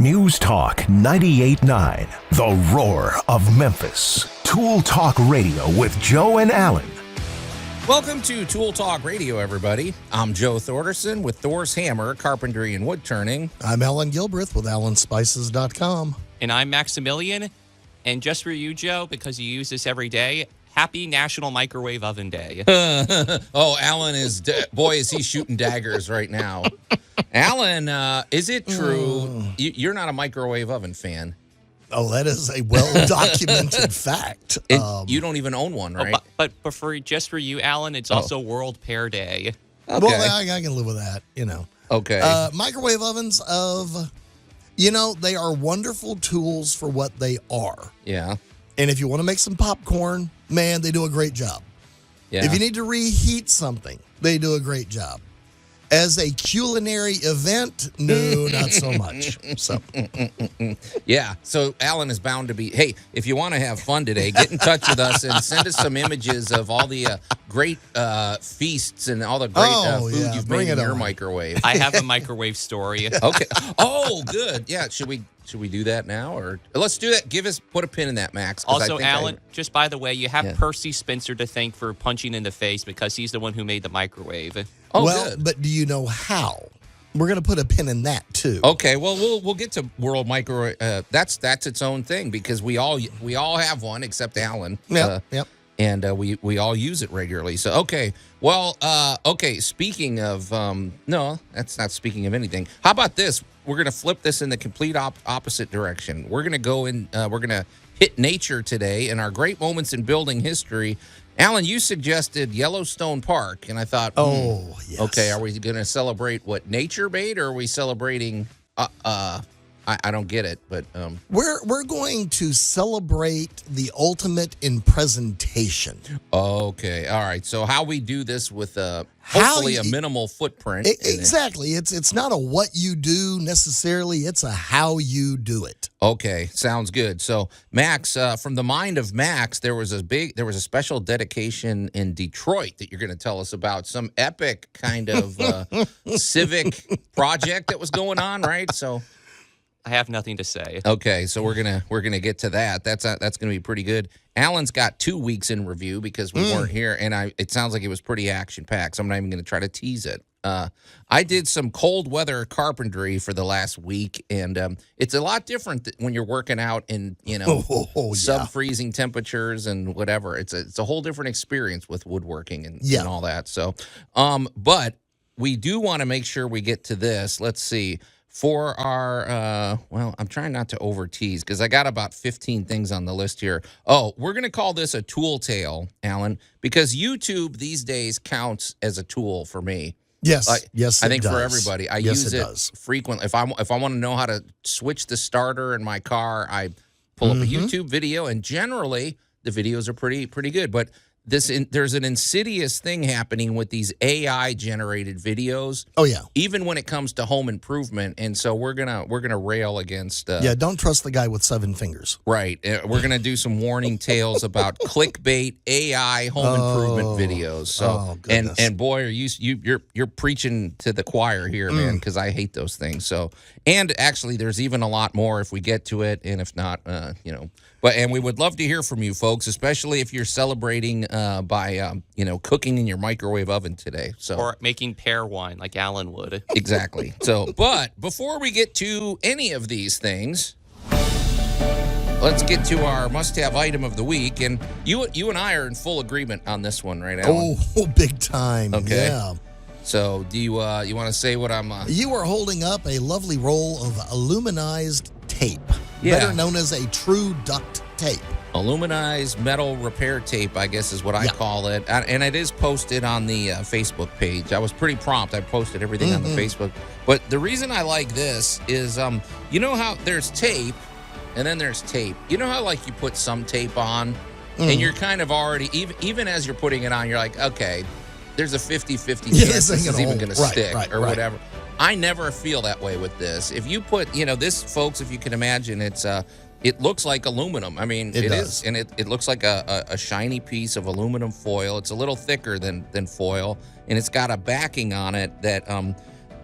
News Talk 98.9, the roar of Memphis. Tool Talk Radio with Joe and Allan. Welcome to Tool Talk Radio, everybody. I'm Joe Thorderson with Thor's Hammer, Carpentry and Wood Turning. I'm Allan Gilbreth with AllanSpices.com. And I'm Maximilian. And just for you, Joe, because you use this every day, happy National Microwave Oven Day. Oh, Allan is, boy, is he shooting daggers right now. Allan, is it true you're not a microwave oven fan? Oh, that is a well-documented fact. You don't even own one, right? But for just for you, Allan, it's also World Pear Day. Okay. Well, I can live with that, you know. Okay. Microwave ovens they are wonderful tools for what they are. Yeah. And if you want to make some popcorn, man, they do a great job. Yeah. If you need to reheat something, they do a great job. As a culinary event, no, not so much. So, yeah. So Allan is bound to be. Hey, if you want to have fun today, get in touch with us and send us some images of all the great feasts and all the great food you've made in your microwave. I have a microwave story. Okay. Oh, good. Yeah. Should we do that now, or let's do that? Put a pin in that, Max. Also, Allan, just by the way, you have Percy Spencer to thank for punching in the face because he's the one who made the microwave. Oh, well, good. But do you know how? We're going to put a pin in that too. Okay, well, we'll get to World Microwave. That's its own thing because we all have one except Allan. Yep. And we all use it regularly. So okay, well, Speaking of no, that's not speaking of anything. How about this? We're gonna flip this in the complete opposite direction. We're gonna go in. We're gonna hit nature today in our great moments in building history. Allan, you suggested Yellowstone Park, and I thought, yes. Okay, are we going to celebrate what nature made, or are we celebrating? I don't get it, but we're going to celebrate the ultimate in presentation. Okay, all right. So how we do this with hopefully a minimal footprint. Exactly. It's not a what you do necessarily. It's a how you do it. Okay, sounds good. So Max, from the mind of Max, there was a special dedication in Detroit that you're going to tell us about. Some epic kind of civic project that was going on, right? So. I have nothing to say. Okay, so we're gonna get to that. That's gonna be pretty good. Allan's got 2 weeks in review because we weren't here, and it sounds like it was pretty action packed. So I'm not even gonna try to tease it. I did some cold weather carpentry for the last week, and it's a lot different when you're working out in sub freezing temperatures and whatever. It's a whole different experience with woodworking and all that. So, but we do want to make sure we get to this. Let's see. For our, I'm trying not to over tease because I got about 15 things on the list here. Oh, we're going to call this a tool tale, Allan, because YouTube these days counts as a tool for me. Yes, yes, I think it does. for everybody. I use it frequently. If I want to know how to switch the starter in my car, I pull up a YouTube video, and generally the videos are pretty good. But there's an insidious thing happening with these AI-generated videos. Oh yeah, even when it comes to home improvement, and so we're gonna rail against. Don't trust the guy with 7 fingers. Right, we're gonna do some warning tales about clickbait AI home improvement videos. So, and boy, are you're preaching to the choir here, man, because I hate those things. So, and actually, there's even a lot more if we get to it, and if not, and we would love to hear from you folks, especially if you're celebrating by cooking in your microwave oven today. So or making pear wine like Allan would. Exactly. So, but before we get to any of these things, let's get to our must-have item of the week. And you and I are in full agreement on this one, right, Allan? Oh, big time. Okay. Yeah. So, do you want to say what I'm? You are holding up a lovely roll of aluminized tape, better known as a true duct tape. Aluminized metal repair tape, I guess is what I call it. And it is posted on the Facebook page. I was pretty prompt. I posted everything on the Facebook. But the reason I like this is, you know how there's tape and then there's tape. You know how, like, you put some tape on and you're kind of already, even as you're putting it on, you're like, okay, there's a 50-50 chance this is even going to stick or whatever. I never feel that way with this. If you put, this, folks, if you can imagine, it looks like aluminum. I mean, it is. And it looks like a shiny piece of aluminum foil. It's a little thicker than foil, and it's got a backing on it that,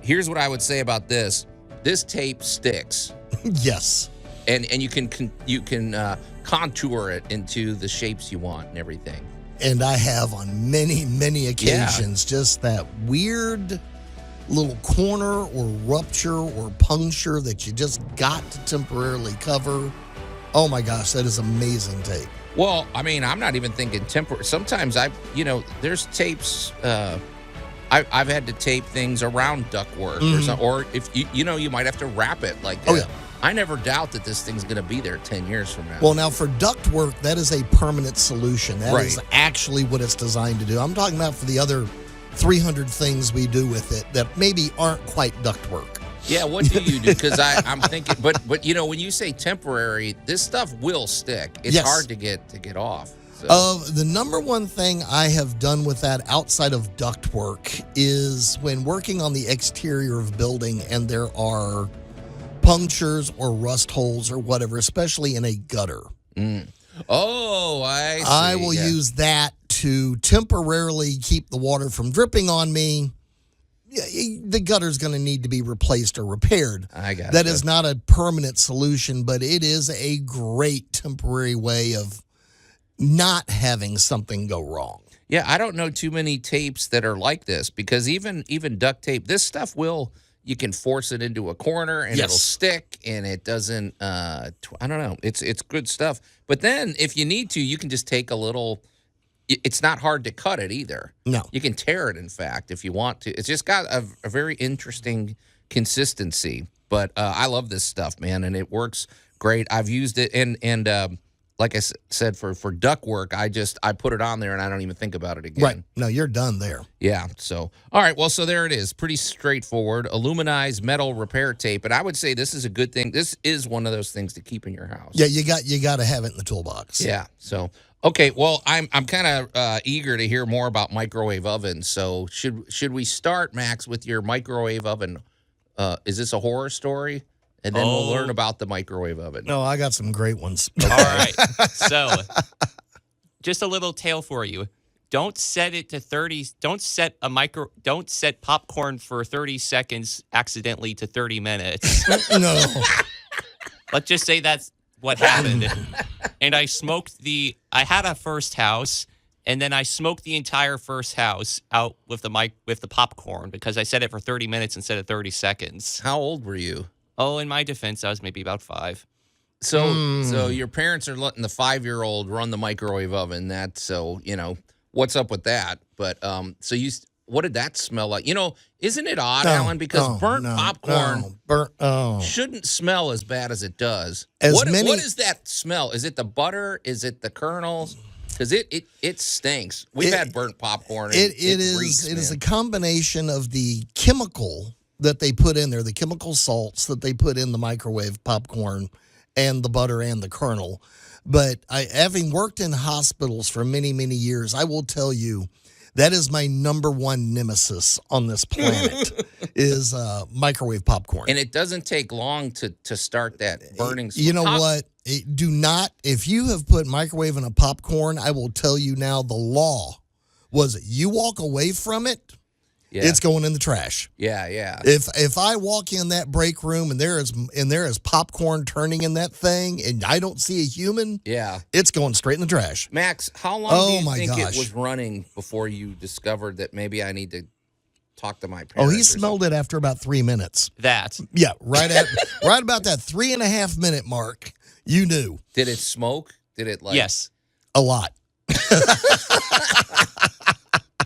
here's what I would say about this. This tape sticks. Yes. And you can contour it into the shapes you want and everything. And I have on many, many occasions just that weird little corner or rupture or puncture that you just got to temporarily cover. Oh my gosh, that is amazing tape. Well, I mean, I'm not even thinking temporary. Sometimes there's tapes. I've had to tape things around ductwork or if you might have to wrap it like that. Oh, yeah. I never doubt that this thing's going to be there 10 years from now. Well, now for ductwork, that is a permanent solution. That is Right. actually what it's designed to do. I'm talking about for the other 300 things we do with it that maybe aren't quite ductwork. Yeah, what do you do? Because I'm thinking, but when you say temporary, this stuff will stick. It's Yes. hard to get off. So. The number one thing I have done with that outside of ductwork is when working on the exterior of building and there are punctures or rust holes or whatever, especially in a gutter. Oh, I see. I will use that to temporarily keep the water from dripping on me. The gutter's going to need to be replaced or repaired. I got That is not a permanent solution, but it is a great temporary way of not having something go wrong. Yeah, I don't know too many tapes that are like this because even duct tape, this stuff you can force it into a corner and Yes. it'll stick and it doesn't I don't know. It's good stuff. But then if you need to, you can just take a little. It's not hard to cut it either. No. You can tear it, in fact, if you want to. It's just got a very interesting consistency. But I love this stuff, man, and it works great. I've used it, and like I said, for duct work, I put it on there, and I don't even think about it again. Right. No, you're done there. Yeah. So, all right. Well, so there it is. Pretty straightforward. Aluminized metal repair tape. And I would say this is a good thing. This is one of those things to keep in your house. Yeah, you got to have it in the toolbox. Yeah. So, okay. Well, I'm kind of eager to hear more about microwave ovens. So, should we start, Max, with your microwave oven? Is this a horror story? And then we'll learn about the microwave oven. No, I got some great ones. All right. So, just a little tale for you. Don't set it to 30. Don't set popcorn for 30 seconds accidentally to 30 minutes. No. Let's just say that's what happened. And I had a first house, and then I smoked the entire first house out with the popcorn because I set it for 30 minutes instead of 30 seconds. How old were you? Oh, in my defense, I was maybe about 5. So your parents are letting the 5-year-old run the microwave oven. What's up with that? But what did that smell like? Isn't it odd, Allan? Because burnt popcorn shouldn't smell as bad as it does. What is that smell? Is it the butter? Is it the kernels? Because it stinks. We've had burnt popcorn. And it reeks, it is man. a combination of the chemical that they put in there, the chemical salts that they put in the microwave popcorn and the butter and the kernel. But having worked in hospitals for many, many years, I will tell you that is my number one nemesis on this planet is microwave popcorn. And it doesn't take long to start that burning. You know what? Do not, if you have put microwave in a popcorn, I will tell you now the law was you walk away from it, it's going in the trash. Yeah. If I walk in that break room and there is popcorn turning in that thing and I don't see a human, it's going straight in the trash. Max, how long do you think gosh. it was running before you discovered that maybe I need to talk to my parents? Oh, he smelled it after about 3 minutes. Yeah, right about that 3.5 minute mark. You knew. Did it smoke? Did it Yes. A lot.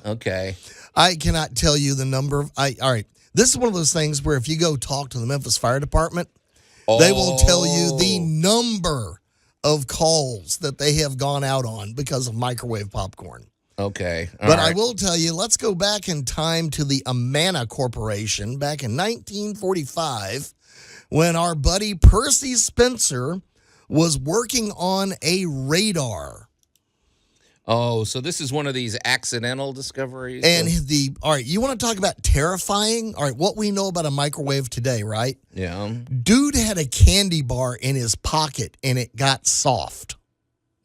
Okay. I cannot tell you the number of. All right. This is one of those things where if you go talk to the Memphis Fire Department, they will tell you the number of calls that they have gone out on because of microwave popcorn. Okay. But I will tell you, let's go back in time to the Amana Corporation back in 1945 when our buddy Percy Spencer was working on a radar. Oh, so this is one of these accidental discoveries? And all right, you want to talk about terrifying? All right, what we know about a microwave today, right? Yeah. Dude had a candy bar in his pocket and it got soft.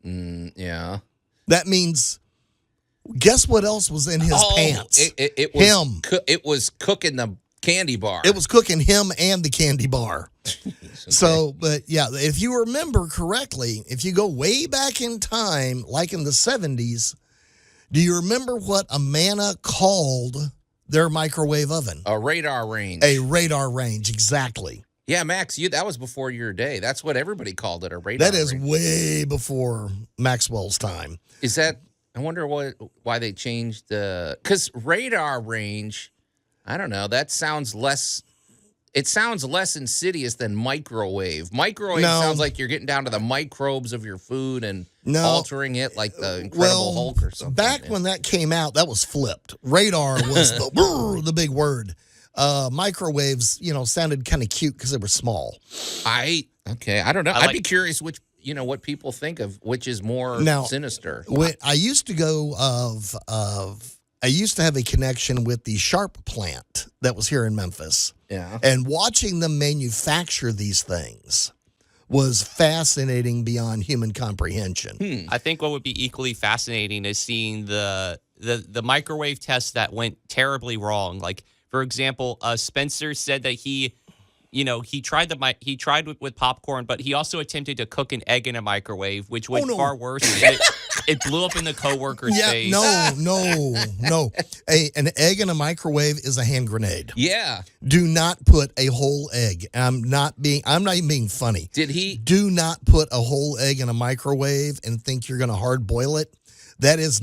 Yeah. That means, guess what else was in his pants? It was him. It was cooking candy bar. It was cooking him and the candy bar. So, but yeah, if you remember correctly, if you go way back in time, like in the 70s, do you remember what Amana called their microwave oven? A radar range. A radar range, exactly. Yeah, Max, that was before your day. That's what everybody called it, a radar That is range. way before Maxwell's time. Is that, I wonder why they changed because radar range, I don't know, that sounds less, it sounds less insidious than microwave. Microwave sounds like you're getting down to the microbes of your food and altering it like the Incredible Hulk or something. Back when that came out, that was flipped. Radar was the big word. Microwaves, sounded kind of cute because they were small. I don't know. I'd be curious which, what people think of which is more sinister. I used to I used to have a connection with the Sharp plant that was here in Memphis. Yeah. And watching them manufacture these things was fascinating beyond human comprehension. I think what would be equally fascinating is seeing the microwave test that went terribly wrong. Like, for example, Spencer said that he tried with popcorn, but he also attempted to cook an egg in a microwave, which went far worse. And it blew up in the coworker's face. No. An egg in a microwave is a hand grenade. Yeah. Do not put a whole egg. I'm not even being funny. Do not put a whole egg in a microwave and think you're going to hard boil it. That is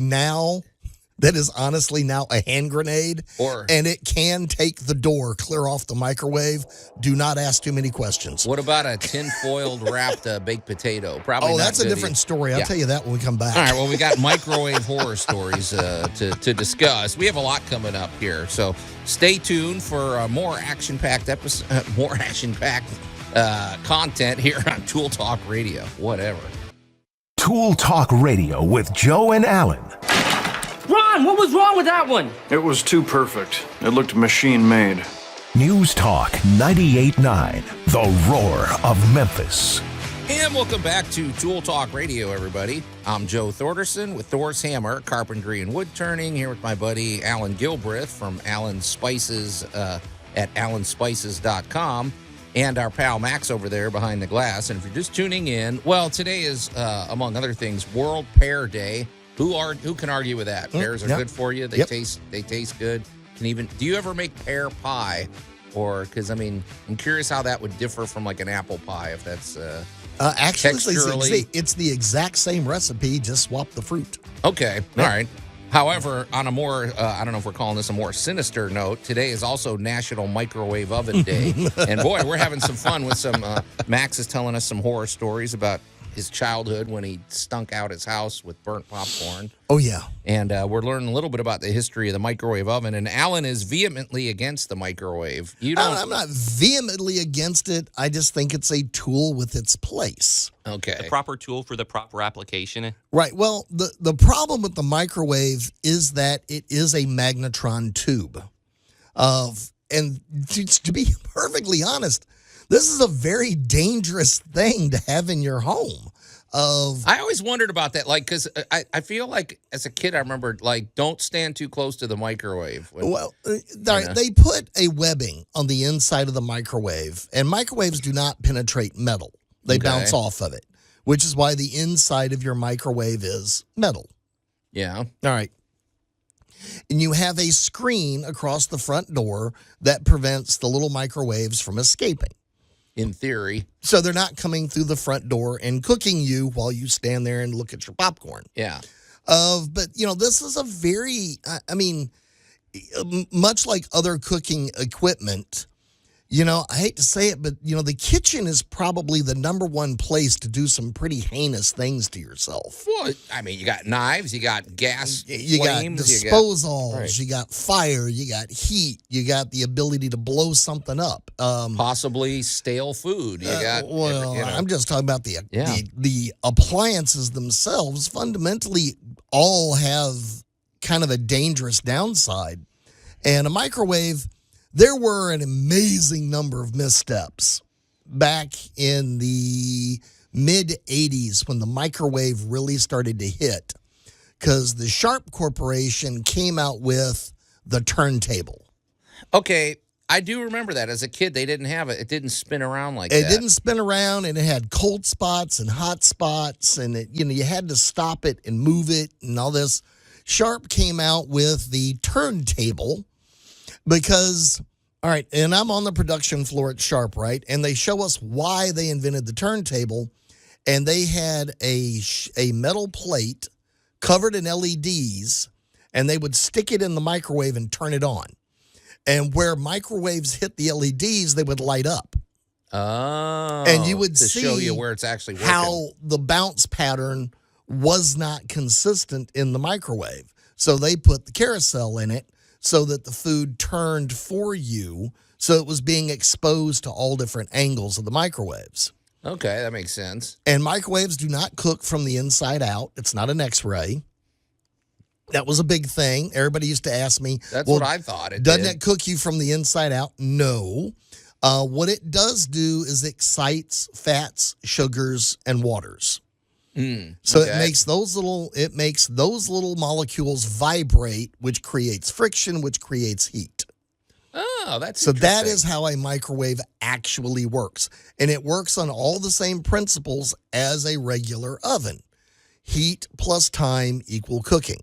honestly now a hand grenade, and it can take the door clear off the microwave. Do not ask too many questions. What about a tin-foiled wrapped baked potato? Probably not that's a different story. I'll tell you that when we come back. All right, well, we got microwave horror stories to discuss. We have a lot coming up here, so stay tuned for more action-packed content here on Tool Talk Radio. Whatever. Tool Talk Radio with Joe and Allan. Ron, what was wrong with that one? It was too perfect. It looked machine-made. News Talk 98.9, the roar of Memphis. And welcome back to Tool Talk Radio, everybody. I'm Joe Thorderson with Thor's Hammer, Carpentry and Wood Turning, here with my buddy Allan Gilbreth from Allan Spices at allanspices.com, and our pal Max over there behind the glass. And if you're just tuning in, well, today is, among other things, World Pear Day. Who can argue with that? Pears are good for you. They taste good. Do you ever make pear pie? Or because I'm curious how that would differ from like an apple pie, if that's actually it's the exact same recipe, just swap the fruit. Okay, all right. However, on a more I don't know if we're calling this a more sinister note, today is also National Microwave Oven Day, and boy, we're having some fun with some. Max is telling us some horror stories about his childhood when he stunk out his house with burnt popcorn. Oh, yeah. And we're learning a little bit about the history of the microwave oven. And Allan is vehemently against the microwave. I'm not vehemently against it. I just think it's a tool with its place. Okay. The proper tool for the proper application. Right. Well, the problem with the microwave is that it is a magnetron tube. And to be perfectly honest, this is a very dangerous thing to have in your home. I always wondered about that, like, because I feel like as a kid, I remember, like, don't stand too close to the microwave. They put a webbing on the inside of the microwave, and microwaves do not penetrate metal. They bounce off of it, which is why the inside of your microwave is metal. Yeah. All right. And you have a screen across the front door that prevents the little microwaves from escaping. In theory. So they're not coming through the front door and cooking you while you stand there and look at your popcorn. Yeah. But, this is a very, much like other cooking equipment, I hate to say it, but, the kitchen is probably the number one place to do some pretty heinous things to yourself. Well, you got knives, you got gas you flames, got disposals, you got fire, you got heat, you got the ability to blow something up. Possibly stale food. You got. I'm just talking about the appliances themselves. Fundamentally, all have kind of a dangerous downside, and a microwave. There were an amazing number of missteps back in the mid-'80s when the microwave really started to hit, because the Sharp Corporation came out with the turntable. Okay, I do remember that. As a kid, they didn't have it. It didn't spin around like that. It didn't spin around, and it had cold spots and hot spots, and you had to stop it and move it and all this. Sharp came out with the turntable because, all right, and I'm on the production floor at Sharp, right? And they show us why they invented the turntable, and they had a metal plate covered in LEDs, and they would stick it in the microwave and turn it on. And where microwaves hit the LEDs, they would light up. Oh. And you would to see show you where it's actually working. how the bounce pattern was not consistent in the microwave. So they put the carousel in it so that the food turned for you, so it was being exposed to all different angles of the microwaves. Okay, that makes sense. And microwaves do not cook from the inside out. It's not an X-ray. That was a big thing. Everybody used to ask me. That's what I thought it doesn't did. it cook you from the inside out? No. What it does do is excites fats, sugars, and waters. So okay. it makes those little molecules vibrate, which creates friction, which creates heat. Oh, that's So that interesting. is how a microwave actually works. And it works on all the same principles as a regular oven. Heat plus time equal cooking.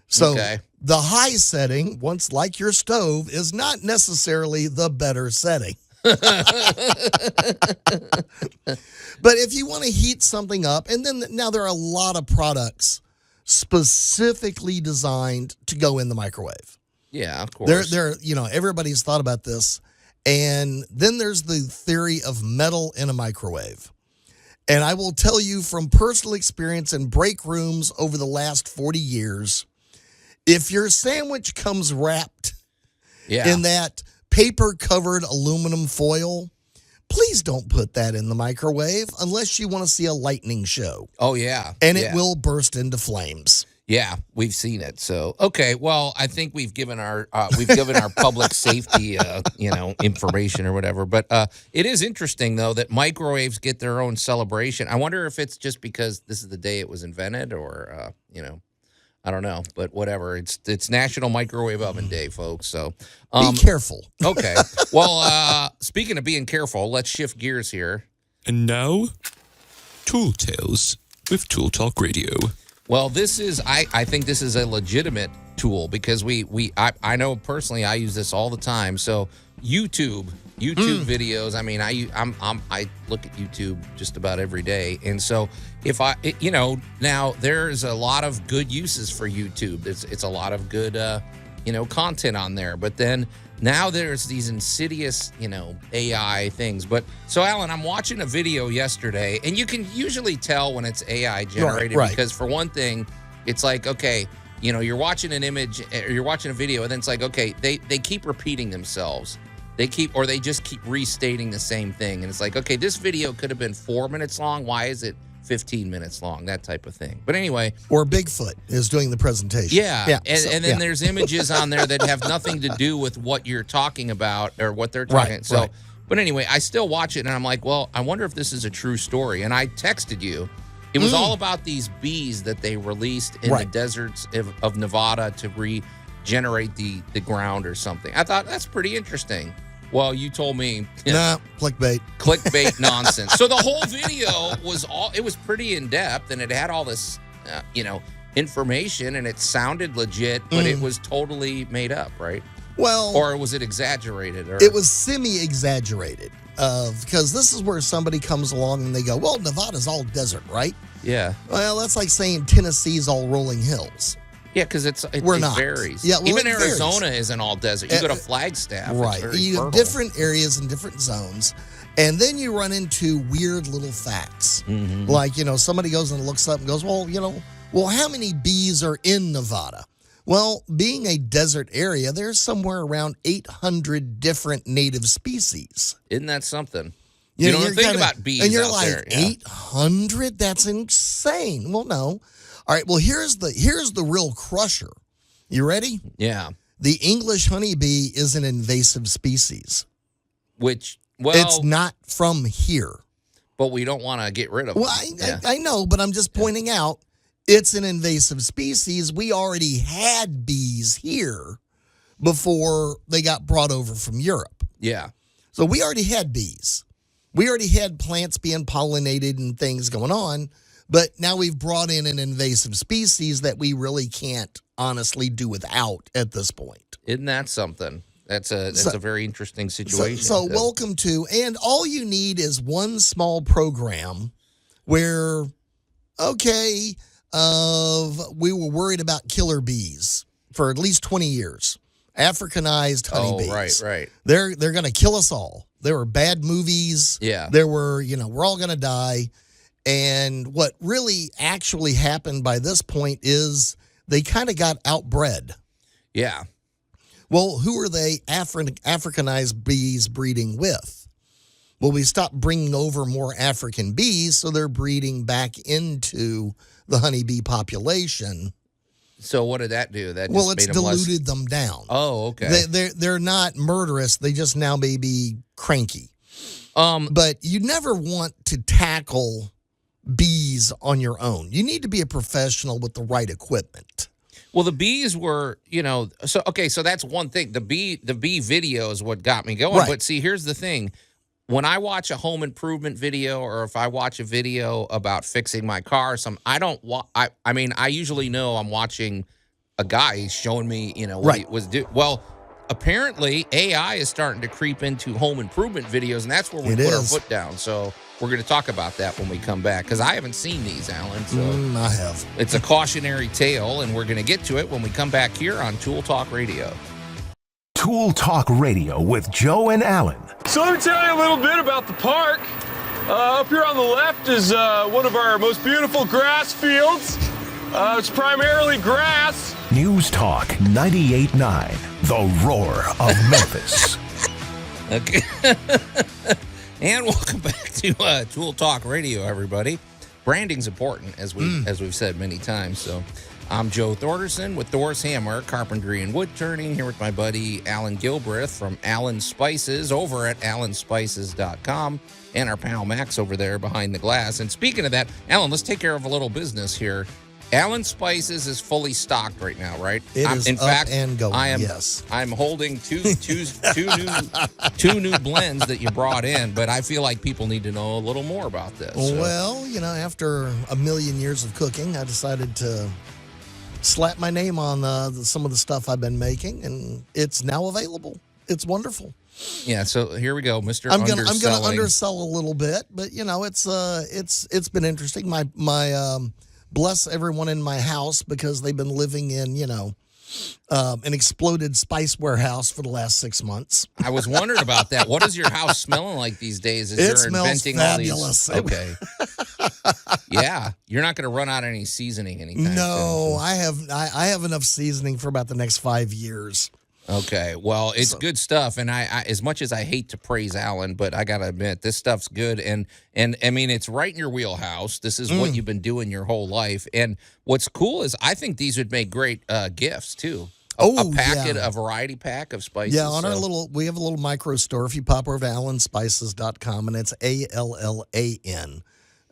So okay. the high setting, once like your stove, is not necessarily the better setting. But if you want to heat something up, and then now there are a lot of products specifically designed to go in the microwave. Yeah, of course. There, everybody's thought about this. And then there's the theory of metal in a microwave. And I will tell you from personal experience in break rooms over the last 40 years, if your sandwich comes wrapped in that paper-covered aluminum foil, please don't put that in the microwave unless you want to see a lightning show. Oh, yeah. And it will burst into flames. Yeah, we've seen it. So, okay, well, I think we've given our public safety, information or whatever. But it is interesting though that microwaves get their own celebration. I wonder if it's just because this is the day it was invented, or I don't know. But whatever, it's National Microwave Oven Day, folks. So be careful. Okay. Well, speaking of being careful, let's shift gears here. And now, Tool Tales with Tool Talk Radio. Well, this is I think this is a legitimate tool because I know personally I use this all the time. So YouTube videos. I mean, I look at YouTube just about every day, and so if now there's a lot of good uses for YouTube. It's a lot of good content on there, but then now there's these insidious AI things. But so Allan, I'm watching a video yesterday, and you can usually tell when it's AI generated right. because for one thing, it's like, okay, you're watching an image or you're watching a video, and then it's like, okay, they keep repeating themselves. They just keep restating the same thing, and it's like, okay, this video could have been 4 minutes long. Why is it 15 minutes long? That type of thing. But anyway, Or Bigfoot is doing the presentation. yeah. And then there's images on there that have nothing to do with what you're talking about or what they're talking. Right, So, right. But anyway, I still watch it, and I'm like, well, I wonder if this is a true story. And I texted you. It was all about these bees that they released in the deserts of Nevada to regenerate the ground or something. I thought that's pretty interesting. Well, you told me. Nah, clickbait. Clickbait nonsense. So the whole video was pretty in depth, and it had all this, information, and it sounded legit, but it was totally made up, right? Well, Or was it exaggerated? Or it was semi-exaggerated because this is where somebody comes along and they go, well, Nevada's all desert, right? yeah, Well, that's like saying Tennessee's all rolling hills. yeah, because it We're not. varies. Yeah, well, even it varies. Arizona isn't all desert. You go to Flagstaff, it's Right. very You have fertile. different areas and different zones. And then you run into weird little facts. Like, somebody goes and looks up and goes, well, how many bees are in Nevada? Well, being a desert area, there's somewhere around 800 different native species. Isn't that something? You don't think about bees and you're out like, there. Yeah. 800? That's insane. Well, no. All right, well, here's the real crusher. You ready? Yeah. The English honeybee is an invasive species. Which, well, It's not from here. but we don't want to get rid of Well, them. I know, but I'm just pointing out it's an invasive species. We already had bees here before they got brought over from Europe. Yeah. So we already had bees. We already had plants being pollinated and things going on, but now we've brought in an invasive species that we really can't honestly do without at this point. Isn't that something? That's a very interesting situation. So welcome to, and all you need is one small program where, okay, we were worried about killer bees for at least 20 years. Africanized honeybees. Right. They're going to kill us all. There were bad movies. Yeah. There were, we're all going to die. And what really actually happened by this point is they kind of got outbred. Yeah. Well, who are they Africanized bees breeding with? Well, we stopped bringing over more African bees, so they're breeding back into the honeybee population. So what did that do? That Well, just it's made them diluted them down. Oh, okay. They're not murderous. They just now may be cranky. But you never want to tackle bees on your own. You need to be a professional with the right equipment. Well, the bees were, so that's one thing. The bee video is what got me going. Right. But see, here's the thing. When I watch a home improvement video, or if I watch a video about fixing my car or something, I usually know I'm watching a guy showing me, what he was doing. Well, apparently AI is starting to creep into home improvement videos, and that's where we put our foot down. So we're going to talk about that when we come back, because I haven't seen these, Alan. So I have. It's a cautionary tale, and we're going to get to it when we come back here on Tool Talk Radio. Tool Talk Radio with Joe and Allan. So let me tell you a little bit about the park. Up here on the left is one of our most beautiful grass fields. It's primarily grass. News Talk 98.9, the roar of Memphis. Okay. And welcome back to Tool Talk Radio, everybody. Branding's important, as we've said many times. So I'm Joe Thorderson with Thor's Hammer, Carpentry and Wood Turning, here with my buddy Allan Gilbreth from Allan Spices over at allanspices.com, and our pal Max over there behind the glass. And speaking of that, Allan, let's take care of a little business here. Allan Spices is fully stocked right now, right? It is in up fact, and going, yes. I'm holding two new blends that you brought in, but I feel like people need to know a little more about this. So. Well, after a million years of cooking, I decided to slap my name on some of the stuff I've been making, and it's now available. It's wonderful. Yeah, so here we go, Mr. I'm gonna undersell a little bit, but it's been interesting. My bless everyone in my house, because they've been living in an exploded spice warehouse for the last 6 months. I was wondering about that. What is your house smelling like these days? It smells fabulous. All these? Okay. Yeah, you're not going to run out of any seasoning anytime soon. No, I have enough seasoning for about the next 5 years. Okay, well, it's good stuff, and I as much as I hate to praise Allan, but I gotta admit this stuff's good, and I mean it's right in your wheelhouse. This is what you've been doing your whole life, and what's cool is I think these would make great gifts too. A variety pack of spices. Yeah, we have a little micro store. If you pop over to allanspices.com, and it's ALLAN.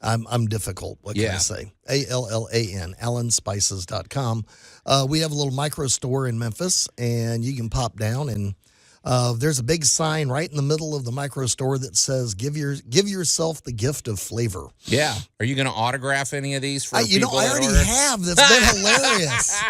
I'm difficult. What can I say? ALLAN, allanspices.com. We have a little micro store in Memphis, and you can pop down, and there's a big sign right in the middle of the micro store that says, give yourself the gift of flavor. Yeah. Are you going to autograph any of these for people I already have. That's been hilarious.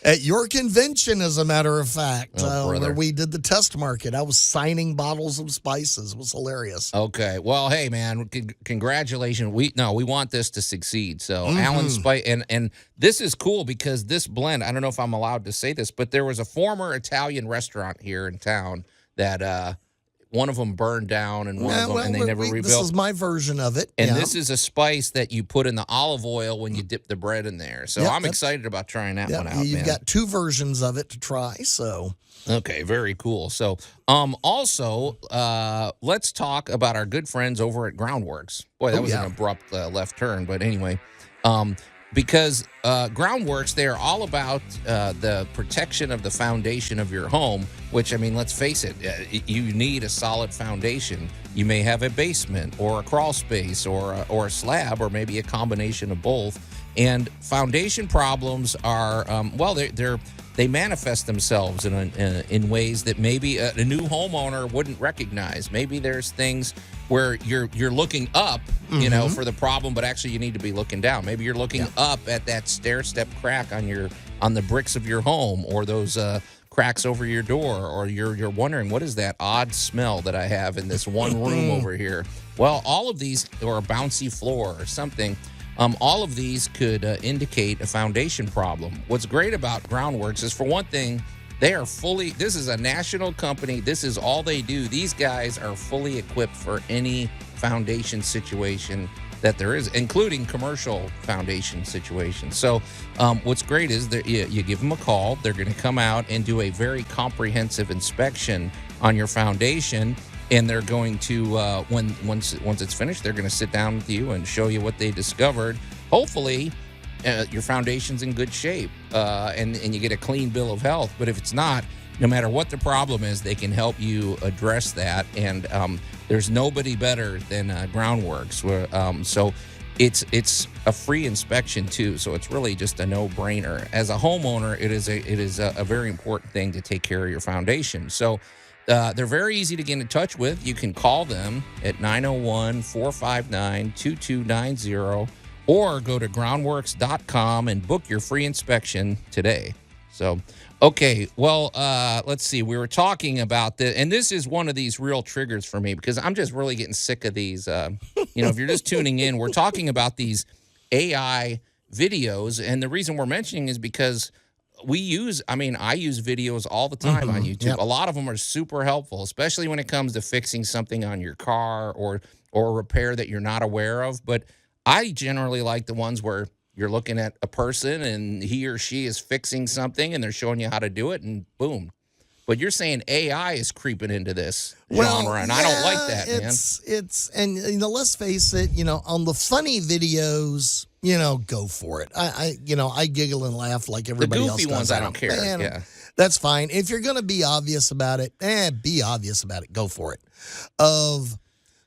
At your convention, as a matter of fact, where we did the test market, I was signing bottles of spices. It was hilarious. Okay. Well, hey, man, congratulations. We want this to succeed. So Allan Spice, and this is cool because this blend, I don't know if I'm allowed to say this, but there was a former Italian restaurant here in town that one of them burned down, and they never rebuilt. This is my version of it. And this is a spice that you put in the olive oil when you dip the bread in there. So I'm excited about trying that one out. You've got two versions of it to try. So okay, very cool. So also let's talk about our good friends over at Groundworks. Boy, that was an abrupt left turn, but anyway. Because Groundworks, they're all about the protection of the foundation of your home, which, I mean, let's face it, you need a solid foundation. You may have a basement or a crawl space or a slab or maybe a combination of both. And foundation problems are, they manifest themselves in ways that maybe a new homeowner wouldn't recognize. Maybe there's things where you're looking up, you know, for the problem, but actually you need to be looking down. Maybe you're looking up at that stair step crack on the bricks of your home, or those cracks over your door, or you're wondering, what is that odd smell that I have in this one room over here? Well, all of these, or a bouncy floor or something. All of these could indicate a foundation problem. What's great about Groundworks is, for one thing, this is a national company. This is all they do. These guys are fully equipped for any foundation situation that there is, including commercial foundation situations. So what's great is that you give them a call. They're going to come out and do a very comprehensive inspection on your foundation. And they're going to, once it's finished, they're going to sit down with you and show you what they discovered. Hopefully, your foundation's in good shape, and you get a clean bill of health. But if it's not, no matter what the problem is, they can help you address that. And there's nobody better than Groundworks. So it's a free inspection too. So it's really just a no-brainer. As a homeowner, it is a very important thing to take care of your foundation. So. They're very easy to get in touch with. You can call them at 901-459-2290 or go to groundworks.com and book your free inspection today. So, okay, well, let's see. We were talking about this, and this is one of these real triggers for me because I'm just really getting sick of these. If you're just tuning in, we're talking about these AI videos, and the reason we're mentioning is because I use videos all the time on YouTube. Yep. A lot of them are super helpful, especially when it comes to fixing something on your car or a repair that you're not aware of. But I generally like the ones where you're looking at a person and he or she is fixing something and they're showing you how to do it, and boom. But you're saying AI is creeping into this genre, and I don't like that, man. Let's face it, on the funny videos, go for it. I giggle and laugh like everybody else does. The goofy ones, I don't care. Man, yeah. That's fine. If you're going to be obvious about it, be obvious about it. Go for it. Of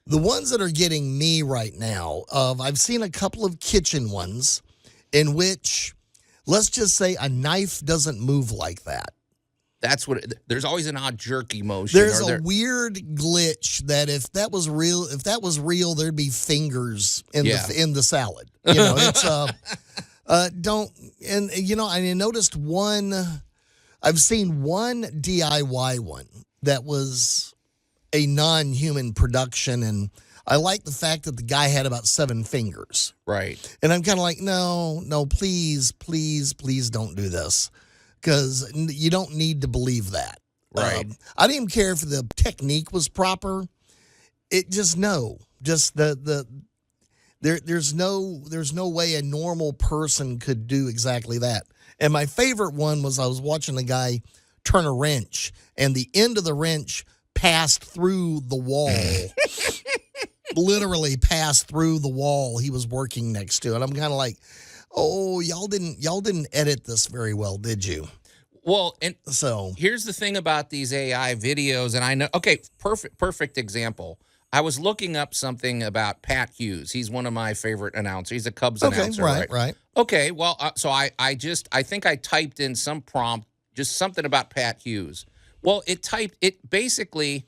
the ones that are getting me right now, I've seen a couple of kitchen ones in which, let's just say, a knife doesn't move like that. That's what there's always an odd jerky motion. There's a weird glitch that if that was real, there'd be fingers in the salad. It's I noticed one. I've seen one DIY one that was a non-human production, and I like the fact that the guy had about 7 fingers. Right. And I'm kind of like, no, please don't do this. Because you don't need to believe that. Right. I didn't even care if the technique was proper. There's no way a normal person could do exactly that. And my favorite one was I was watching a guy turn a wrench, and the end of the wrench passed through the wall. Literally passed through the wall he was working next to. And I'm kind of like, oh, y'all didn't edit this very well, did you? Well, and so here's the thing about these AI videos, and I know, okay, perfect example. I was looking up something about Pat Hughes. He's one of my favorite announcers. He's a Cubs announcer, right? Okay, well, so I think I typed in some prompt, just something about Pat Hughes. Well, it basically,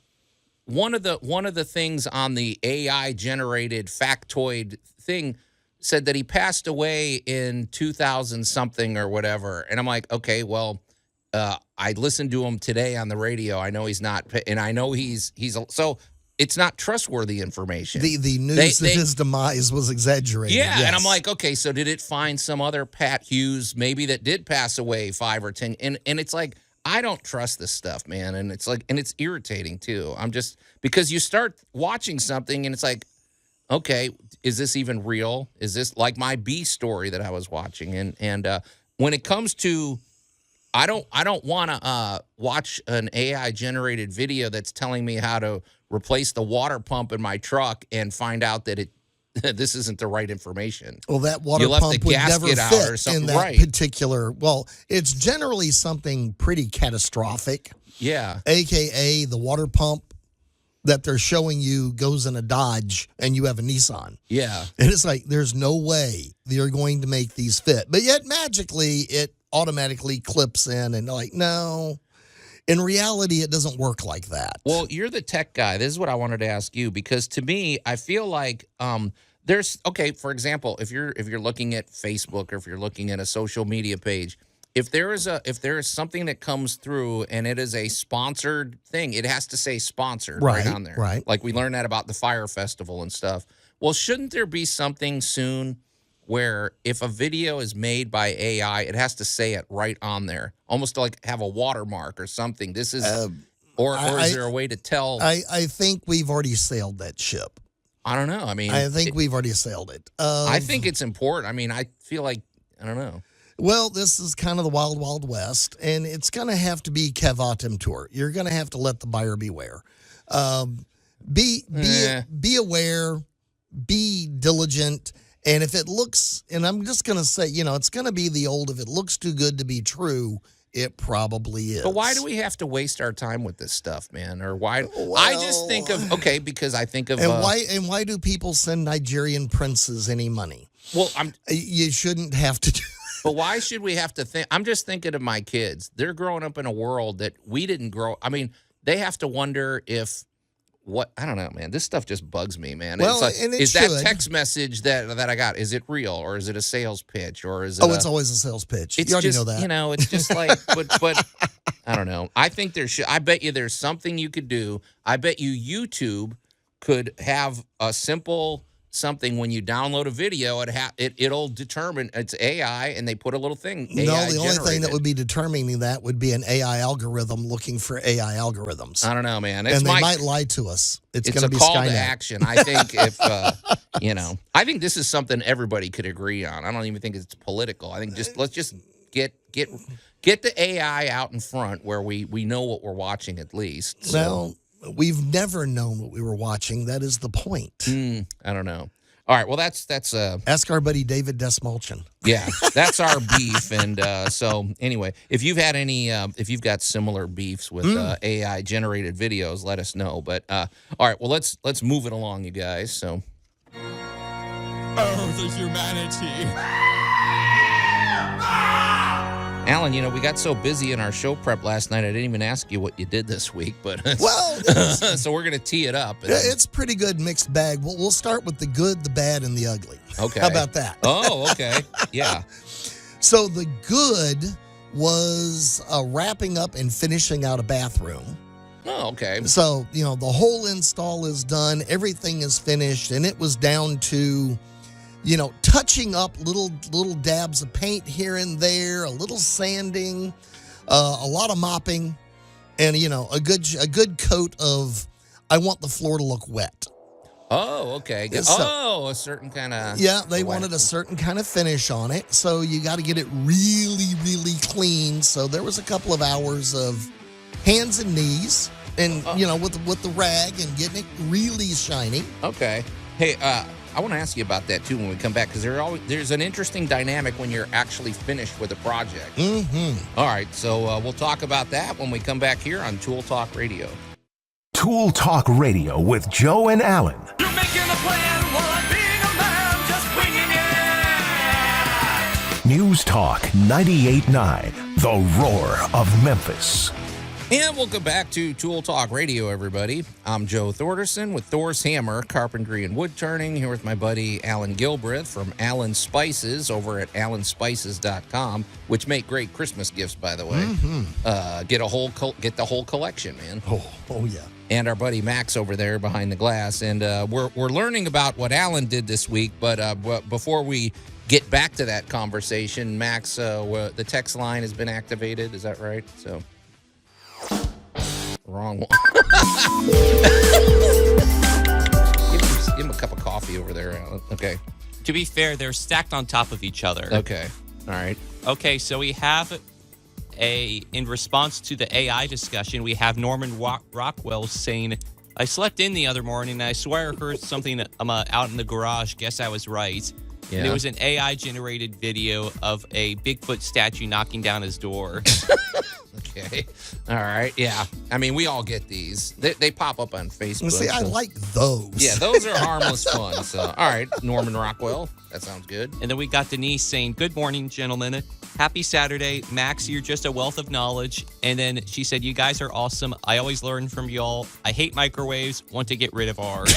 one of the things on the AI generated factoid thing said that he passed away in 2000 something or whatever. And I'm like, okay, well, I listened to him today on the radio. I know he's not, and I know he's so it's not trustworthy information. The news of his demise was exaggerated. Yeah, yes. And I'm like, okay, so did it find some other Pat Hughes maybe that did pass away 5 or 10? And it's like, I don't trust this stuff, man. And it's like, and it's irritating too. I'm just, because you start watching something and it's like, okay, is this even real? Is this like my bee story that I was watching? And when it comes to, I don't want to watch an AI generated video that's telling me how to replace the water pump in my truck and find out that this isn't the right information. Well, that water pump would never fit in that particular. Well, it's generally something pretty catastrophic. Yeah. AKA the water pump that they're showing you goes in a Dodge and you have a Nissan. Yeah. And it's like, there's no way they're going to make these fit. But yet magically it automatically clips in, and like, no. In reality, it doesn't work like that. Well, you're the tech guy. This is what I wanted to ask you, because to me, I feel like there's for example, if you're looking at Facebook or if you're looking at a social media page, if there is something that comes through and it is a sponsored thing, it has to say sponsored right on there. Right. Like we learned that about the Fire Festival and stuff. Well, shouldn't there be something soon where if a video is made by AI, it has to say it right on there, almost like have a watermark or something? This is, or is there a way to tell? I think we've already sailed that ship. I don't know. I mean, I think we've already sailed it. I think it's important. I mean, I feel like, I don't know. Well, this is kind of the wild, wild west, and it's going to have to be caveat emptor. You're going to have to let the buyer beware. Be aware, be diligent. And if it looks, and I'm just going to say, it's going to be the old, if it looks too good to be true, it probably is. But why do we have to waste our time with this stuff, man? Or why? Well, I just think of, because I think of. And why do people send Nigerian princes any money? Well, you shouldn't have to do. But why should we have to think? I'm just thinking of my kids. They're growing up in a world that we didn't grow. I mean, they have to wonder if. I don't know, man. This stuff just bugs me, man. Well, it's like, and it is should. that text message that I got, is it real or is it a sales pitch or is it? It's always a sales pitch. You already know that. It's just like, but I don't know. I think I bet you there's something you could do. I bet you YouTube could have a simple something when you download a video. It'll determine it's AI, and they put a little thing. No, the only thing that would be determining that would be an AI algorithm looking for AI algorithms. I don't know, man. They might lie to us. It's going to be a call Skynet. to action. I think if I think this is something everybody could agree on. I don't even think it's political. I think let's just get the AI out in front where we know what we're watching at least. So. Well. We've never known what we were watching. That is the point. I don't know. All right. Well, that's ask our buddy David Desmulchin. Yeah, that's our beef. And so anyway, if you've had any, if you've got similar beefs with AI generated videos, let us know. But all right. Well, let's move it along, you guys. So. Oh, the humanity. Allan, we got so busy in our show prep last night, I didn't even ask you what you did this week. But so we're going to tee it up. It's pretty good mixed bag. We'll start with the good, the bad, and the ugly. Okay. How about that? Oh, okay. Yeah. So the good was wrapping up and finishing out a bathroom. Oh, okay. So, the whole install is done. Everything is finished, and it was down to... touching up little dabs of paint here and there, a little sanding, a lot of mopping, and a good coat of. I want the floor to look wet. Oh, okay. So, a certain kind of. Yeah, they wanted a certain kind of finish on it, so you got to get it really, really clean. So there was a couple of hours of hands and knees, and with the rag and getting it really shiny. Okay. Hey, I want to ask you about that, too, when we come back, because there's an interesting dynamic when you're actually finished with a project. Mm-hmm. All right, so we'll talk about that when we come back here on Tool Talk Radio. Tool Talk Radio with Joe and Allan. You're making a plan while I'm being a man, just winging it. News Talk 98.9, the roar of Memphis. And welcome back to Tool Talk Radio, everybody. I'm Joe Thorderson with Thor's Hammer, Carpentry and Wood Turning, here with my buddy Allan Gilbreth from Allan Spices over at allanspices.com, which make great Christmas gifts, by the way. Mm-hmm. Get the whole collection, man. Oh yeah. And our buddy Max over there behind the glass. And we're learning about what Allan did this week, but before we get back to that conversation, Max, the text line has been activated. Is that right? So... Wrong one. give him a cup of coffee over there, Allan. Okay. To be fair, they're stacked on top of each other. Okay. All right. Okay, so we have in response to the AI discussion, we have Norman Rockwell saying, I slept in the other morning and I swear I heard something out in the garage. Guess I was right. Yeah. And it was an AI-generated video of a Bigfoot statue knocking down his door. Okay. Okay. All right. Yeah. I mean, we all get these. They pop up on Facebook. See, I like those. Yeah, those are harmless fun. So, all right, Norman Rockwell. That sounds good. And then we got Denise saying, "Good morning, gentlemen. Happy Saturday. Max, you're just a wealth of knowledge." And then she said, "You guys are awesome. I always learn from y'all. I hate microwaves. Want to get rid of ours."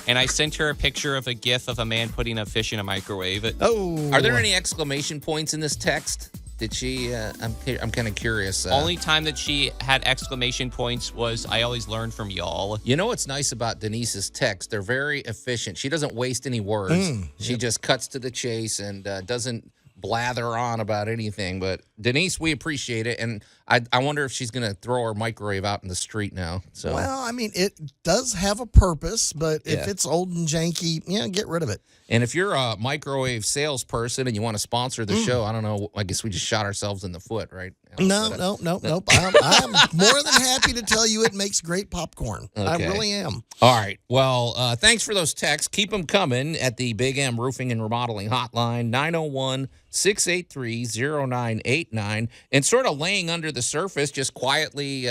And I sent her a picture of a GIF of a man putting a fish in a microwave. Oh. Are there any exclamation points in this text? Did she? I'm kind of curious. Only time that she had exclamation points was, "I always learn from y'all." You know what's nice about Denise's text? They're very efficient. She doesn't waste any words. She just cuts to the chase and doesn't blather on about anything. But Denise, we appreciate it, and I wonder if she's going to throw her microwave out in the street now. So, Well, I mean, it does have a purpose, but if Yeah. it's old and janky, get rid of it. and if you're a microwave salesperson and you want to sponsor the show, I don't know. I guess we just shot ourselves in the foot, right? No. I'm more than happy to tell you it makes great popcorn. I Okay. really am. All right. Well, thanks for those texts. Keep them coming at the Big M Roofing and Remodeling Hotline, 901-683-0989. And sort of laying under the surface, just quietly,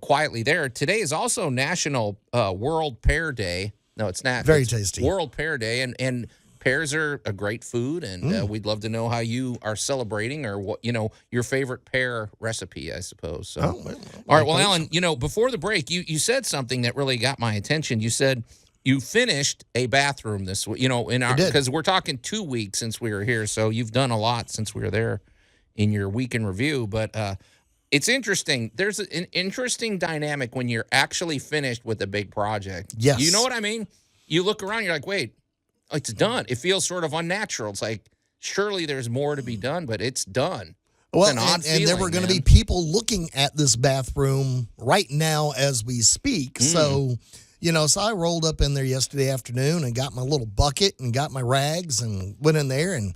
quietly there. Today is also National World Pear Day. No, it's not. Very It's tasty. World Pear Day. And pears are a great food. And we'd love to know how you are celebrating or what, your favorite pear recipe, I suppose. So. Oh, well, All right, well, Alan, before the break, you said something that really got my attention. You said you finished a bathroom this week, because we're talking 2 weeks since we were here, so you've done a lot since we were there in your week in review. But it's interesting. There's an interesting dynamic when you're actually finished with a big project. Yes. You know what I mean? You look around, you're like, wait, it's done. It feels sort of unnatural. It's like, surely there's more to be done, but it's done. Well, an odd and there were feeling, going to be man. people looking at this bathroom right now as we speak. So, so I rolled up in there yesterday afternoon and got my little bucket and got my rags and went in there and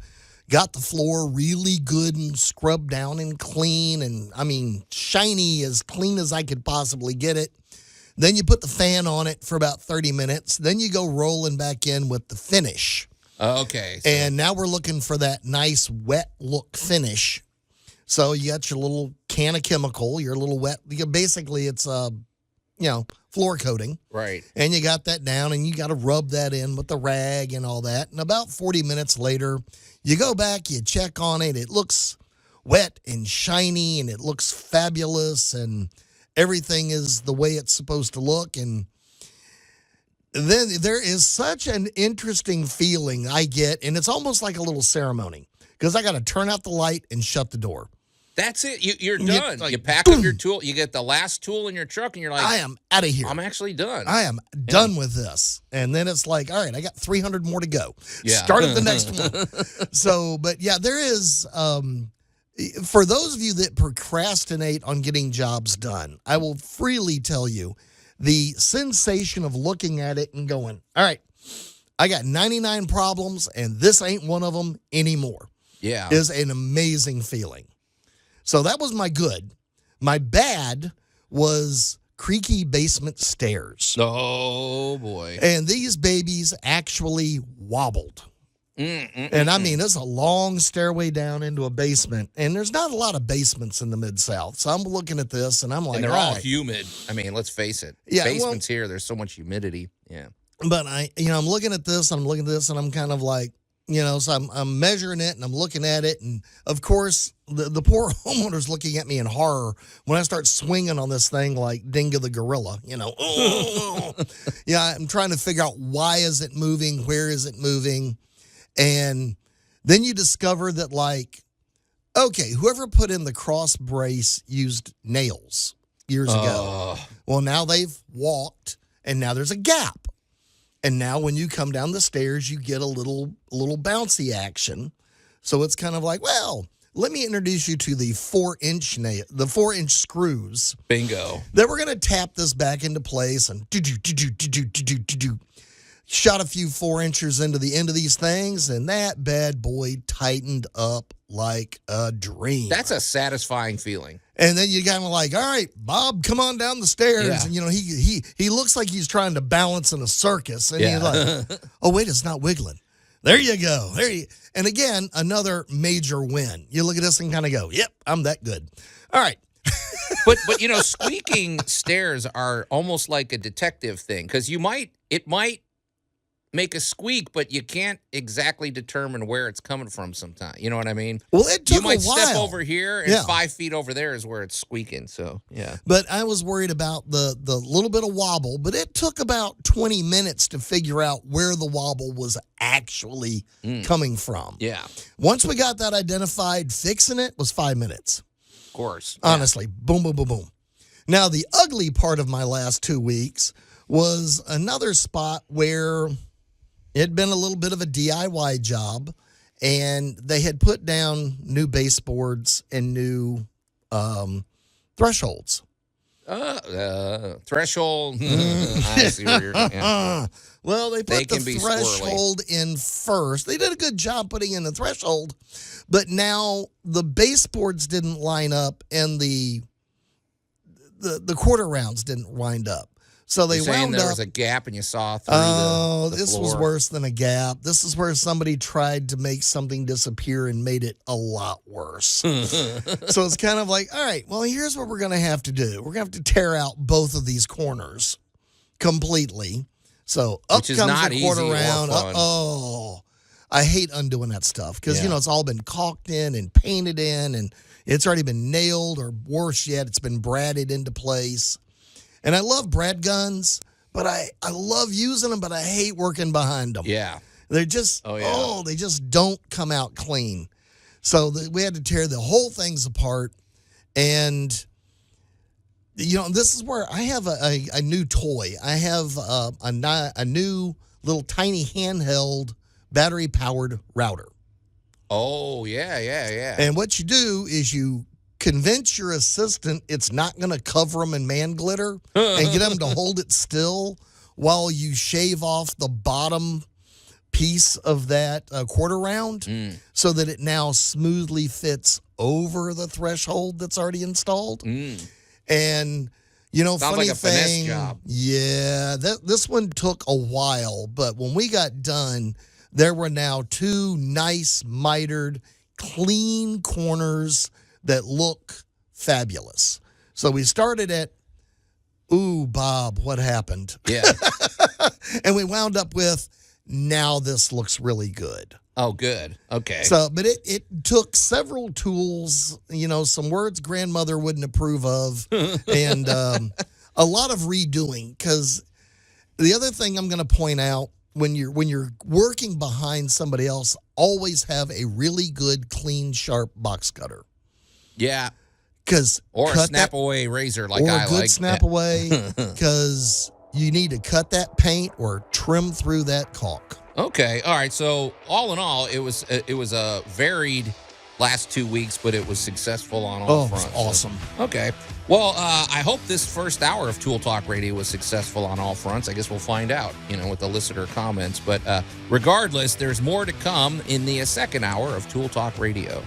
got the floor really good and scrubbed down and clean. And I mean, shiny, as clean as I could possibly get it. Then you put the fan on it for about 30 minutes. Then you go rolling back in with the finish. Okay. So And now we're looking for that nice wet look finish. So you got your little can of chemical, your little wet. Basically, it's floor coating, right. and you got that down, and you got to rub that in with the rag and all that. And about 40 minutes later, you go back, you check on it. It looks wet and shiny, and it looks fabulous, and everything is the way it's supposed to look. And then there is such an interesting feeling I get, and it's almost like a little ceremony because I got to turn out the light and shut the door. That's it. You're You- done. like, You pack up your tool. You get the last tool in your truck, and you're like, I am out of here. I'm actually done. I am done with this. And then it's like, all right, I got 300 more to go. Yeah. Start at the next one. So, but yeah, there is, for those of you that procrastinate on getting jobs done, I will freely tell you the sensation of looking at it and going, all right, I got 99 problems and this ain't one of them anymore. Yeah. Is an amazing feeling. So that was my good. My bad was creaky basement stairs. Oh, boy. And these babies actually wobbled. And I mean, it's a long stairway down into a basement. And there's not a lot of basements in the Mid-South. So I'm looking at this and I'm like, And they're all right. humid. I mean, let's face it. Yeah, Basements here, there's so much humidity. Yeah. But I'm looking at this, I'm looking at this, and I'm kind of like, so I'm measuring it and I'm looking at it. And of course, the poor homeowner's looking at me in horror when I start swinging on this thing like Dingo the gorilla, Yeah, I'm trying to figure out why is it moving? Where is it moving? And then you discover that okay, whoever put in the cross brace used nails years ago. Well, now they've walked and now there's a gap. And now when you come down the stairs, you get a little bouncy action. So it's kind of like, well, let me introduce you to the 4-inch screws. Bingo. Then we're going to tap this back into place and shot a few 4-inchers into the end of these things, and that bad boy tightened up like a dream. That's a satisfying feeling. And then you kind of like, all right, Bob, come on down the stairs. Yeah. And, he looks like he's trying to balance in a circus. And Yeah. he's like, oh, wait, it's not wiggling. There you go. And again, another major win. You look at this and kind of go, yep, I'm that good. All right. But squeaking stairs are almost like a detective thing because it might make a squeak, but you can't exactly determine where it's coming from sometimes. You know what I mean? Well, it took you might a while. step over here and 5 feet over there is where it's squeaking. So, yeah. But I was worried about the little bit of wobble, but it took about 20 minutes to figure out where the wobble was actually coming from. Yeah. Once we got that identified, fixing it was 5 minutes. Of course. Honestly. Boom, boom, boom, boom. Now, the ugly part of my last 2 weeks was another spot where it had been a little bit of a DIY job, and they had put down new baseboards and new thresholds. Threshold. I see where you're going. Yeah. Well, they put the can be threshold in first. They did a good job putting in the threshold, but now the baseboards didn't line up and the quarter rounds didn't wind up. So they You're saying wound there up. Was a gap and you saw through the This floor. was worse than a gap. This is where somebody tried to make something disappear and made it a lot worse. So it's kind of like, all right, well, here's what we're going to have to do. We're going to have to tear out both of these corners completely. So up Which is comes not the quarter easy or round. fun. I hate undoing that stuff because, Yeah. it's all been caulked in and painted in, and it's already been nailed, or worse yet, it's been bradded into place. And I love brad guns, but I love using them, but I hate working behind them. Yeah. They're just, they just don't come out clean. So we had to tear the whole things apart. And, this is where I have a new toy. I have a new little tiny handheld battery-powered router. Oh, yeah. And what you do is you convince your assistant it's not going to cover them in man glitter and get them to hold it still while you shave off the bottom piece of that quarter round so that it now smoothly fits over the threshold that's already installed. And, Sounds funny like a finesse thing, job. yeah, this one took a while, but when we got done, there were now 2 nice mitered, clean corners that look fabulous. So we started at, ooh, Bob, what happened? Yeah. And we wound up with, now this looks really good. Oh, good. Okay. So, but it took several tools, some words grandmother wouldn't approve of, and a lot of redoing. Because the other thing I'm going to point out, when you're working behind somebody else, always have a really good, clean, sharp box cutter. Yeah. Or a snap away razor like I like. Or a good snap away, because you need to cut that paint or trim through that caulk. Okay. All right. So all in all, it was a varied last 2 weeks, but it was successful on all fronts. It was awesome. So, okay. Well, I hope this first hour of Tool Talk Radio was successful on all fronts. I guess we'll find out, with the listener comments. But regardless, there's more to come in the second hour of Tool Talk Radio.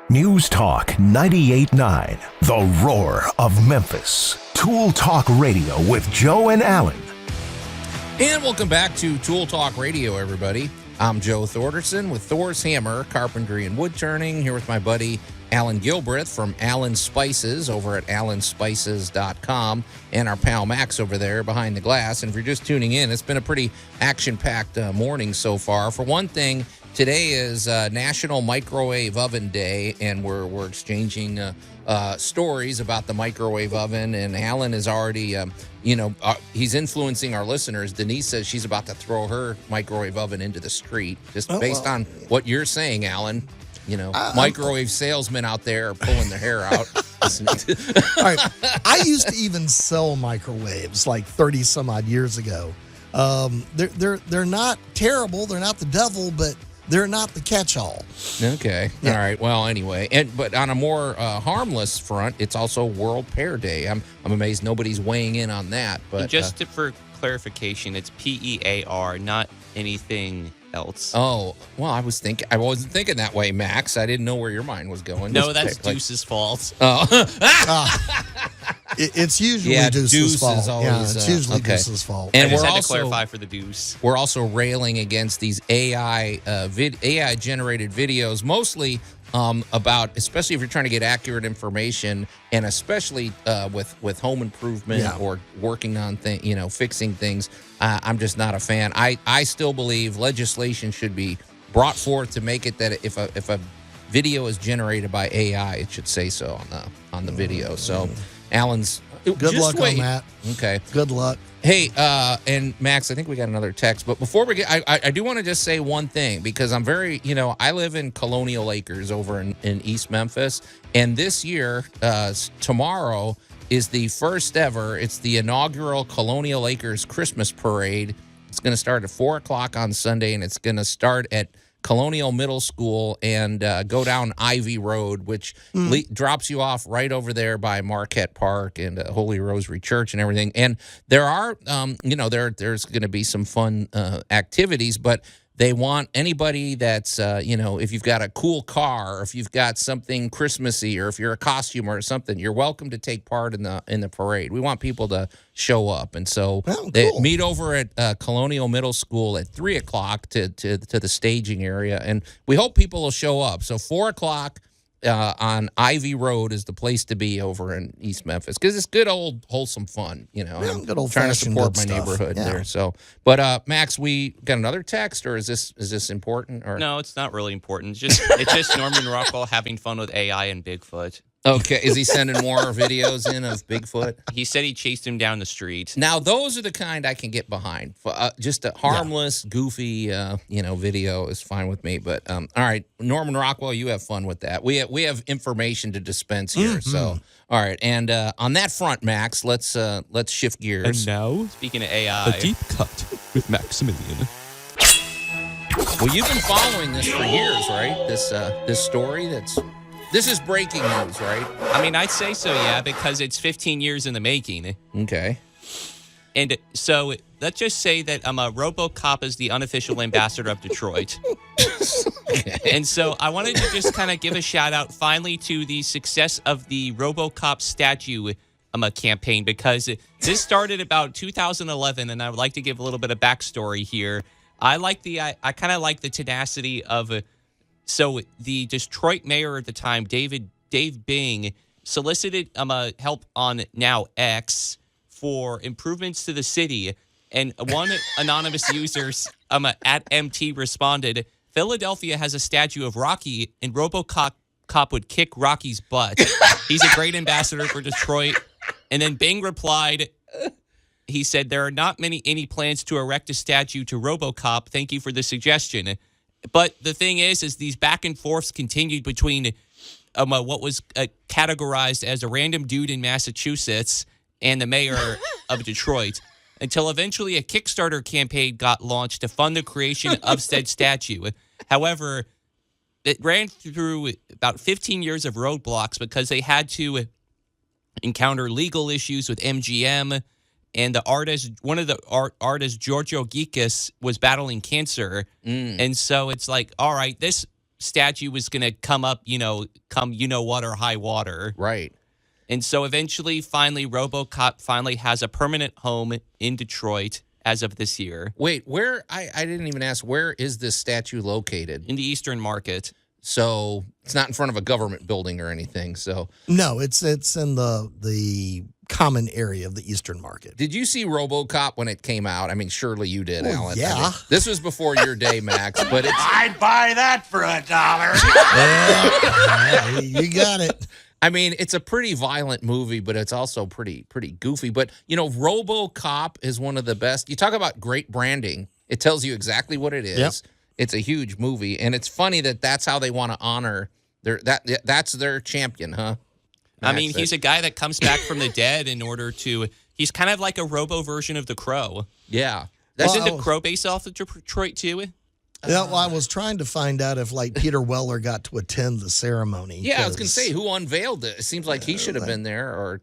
News Talk 98.9, the roar of Memphis. Tool Talk Radio with Joe and Allan. And welcome back to Tool Talk Radio, everybody. I'm Joe Thorderson with Thor's Hammer, Carpentry and Wood Turning, here with my buddy Allan Gilbreth from Allan Spices over at allanspices.com, and our pal Max over there behind the glass. And if you're just tuning in, it's been a pretty action-packed morning so far. For one thing, today is National Microwave Oven Day, and we're exchanging stories about the microwave oven. And Allan is already, he's influencing our listeners. Denise says she's about to throw her microwave oven into the street, just based on what you're saying, Allan. Microwave salesmen out there are pulling their hair out. All right. I used to even sell microwaves like 30 some odd years ago. They're not terrible. They're not the devil, but they're not the catch-all. Okay. Yeah. All right. Well, anyway, but on a more harmless front, it's also World Pear Day. I'm amazed nobody's weighing in on that. But And just for clarification, it's PEAR, not anything else. Oh, well, I wasn't thinking that way, Max. I didn't know where your mind was going. No, that's Deuce's fault. Oh. It's usually Yeah, Deuce's Deuce fault. is always, it's usually okay. Deuce's fault. And I just we're had also- to clarify for the Deuce. We're also railing against these AI generated videos, mostly about, especially if you're trying to get accurate information, and especially with home improvement or working on fixing things. I'm just not a fan. I still believe legislation should be brought forth to make it that if a video is generated by AI, it should say so on the video. So, Allan's Good luck on that. Okay. Good luck. Hey, and Max, I think we got another text. But before we get, I do want to just say one thing, because I'm very, I live in Colonial Acres over in East Memphis. And this year, tomorrow, is the first ever, it's the inaugural Colonial Acres Christmas Parade. It's going to start at 4 o'clock on Sunday, and it's going to start at Colonial Middle School and go down Ivy Road, which drops you off right over there by Marquette Park and Holy Rosary Church and everything. And there are, there's going to be some fun activities, but they want anybody that's, if you've got a cool car, or if you've got something Christmassy, or if you're a costumer or something, you're welcome to take part in the parade. We want people to show up, and so they meet over at Colonial Middle School at 3 o'clock to the staging area, and we hope people will show up. So 4 o'clock. On Ivy Road is the place to be over in East Memphis, because it's good old wholesome fun. I'm good old trying to fashioned support good my stuff. neighborhood Yeah. there. So, but Max, we got another text, or is this important? Or No, it's not really important. It's just Norman Rockwell having fun with AI and Bigfoot. okay, is he sending more videos in of Bigfoot? He said he chased him down the street. Now those are the kind I can get behind. Just a harmless, goofy, video is fine with me. But all right, Norman Rockwell, you have fun with that. We have information to dispense here. So all right, and on that front, Max, let's shift gears. And now, Speaking of AI, a deep cut with Maximilian. Well, you've been following this for years, right? This story this is breaking news, right? I mean, I'd say so, yeah, because it's 15 years in the making. Okay. And so let's just say that RoboCop is the unofficial ambassador of Detroit. And so I wanted to just kind of give a shout out finally to the success of the RoboCop statue campaign, because this started about 2011, and I would like to give a little bit of backstory here. I kind of like the tenacity of so the Detroit mayor at the time, Dave Bing, solicited help on now X for improvements to the city, and one anonymous user at MT responded, "Philadelphia has a statue of Rocky, and RoboCop would kick Rocky's butt. He's a great ambassador for Detroit." And then Bing replied, he said, "There are not any plans to erect a statue to RoboCop. Thank you for the suggestion." But the thing is these back and forths continued between what was categorized as a random dude in Massachusetts and the mayor of Detroit, until eventually a Kickstarter campaign got launched to fund the creation of said statue. However, it ran through about 15 years of roadblocks because they had to encounter legal issues with MGM, and one of the artists, Giorgio Gekas, was battling cancer. And so it's like, all right, this statue was going to come up, what or high water. Right. And so eventually, finally, RoboCop has a permanent home in Detroit as of this year. Wait, where? I didn't even ask, where is this statue located? In the Eastern Market. So it's not in front of a government building or anything. So No, it's in the common area of the Eastern Market. did you see RoboCop when it came out? I mean, surely you did, Well, Allan. yeah. I mean, this was before your day, Max, but it's I'd buy that for $1. Yeah, you got it. I mean, it's a pretty violent movie, but it's also pretty goofy. But, RoboCop is one of the best. You talk about great branding. It tells you exactly what it is. Yep. It's a huge movie, and it's funny that's how they want to honor that's their champion, huh? I mean, he's a guy that comes back from the dead in order to. He's kind of like a Robo version of the Crow. Yeah. Isn't the Crow based off of Detroit too? Yeah, well, I was trying to find out if Peter Weller got to attend the ceremony. Yeah, I was going to say, who unveiled it? It seems like he should have been there, or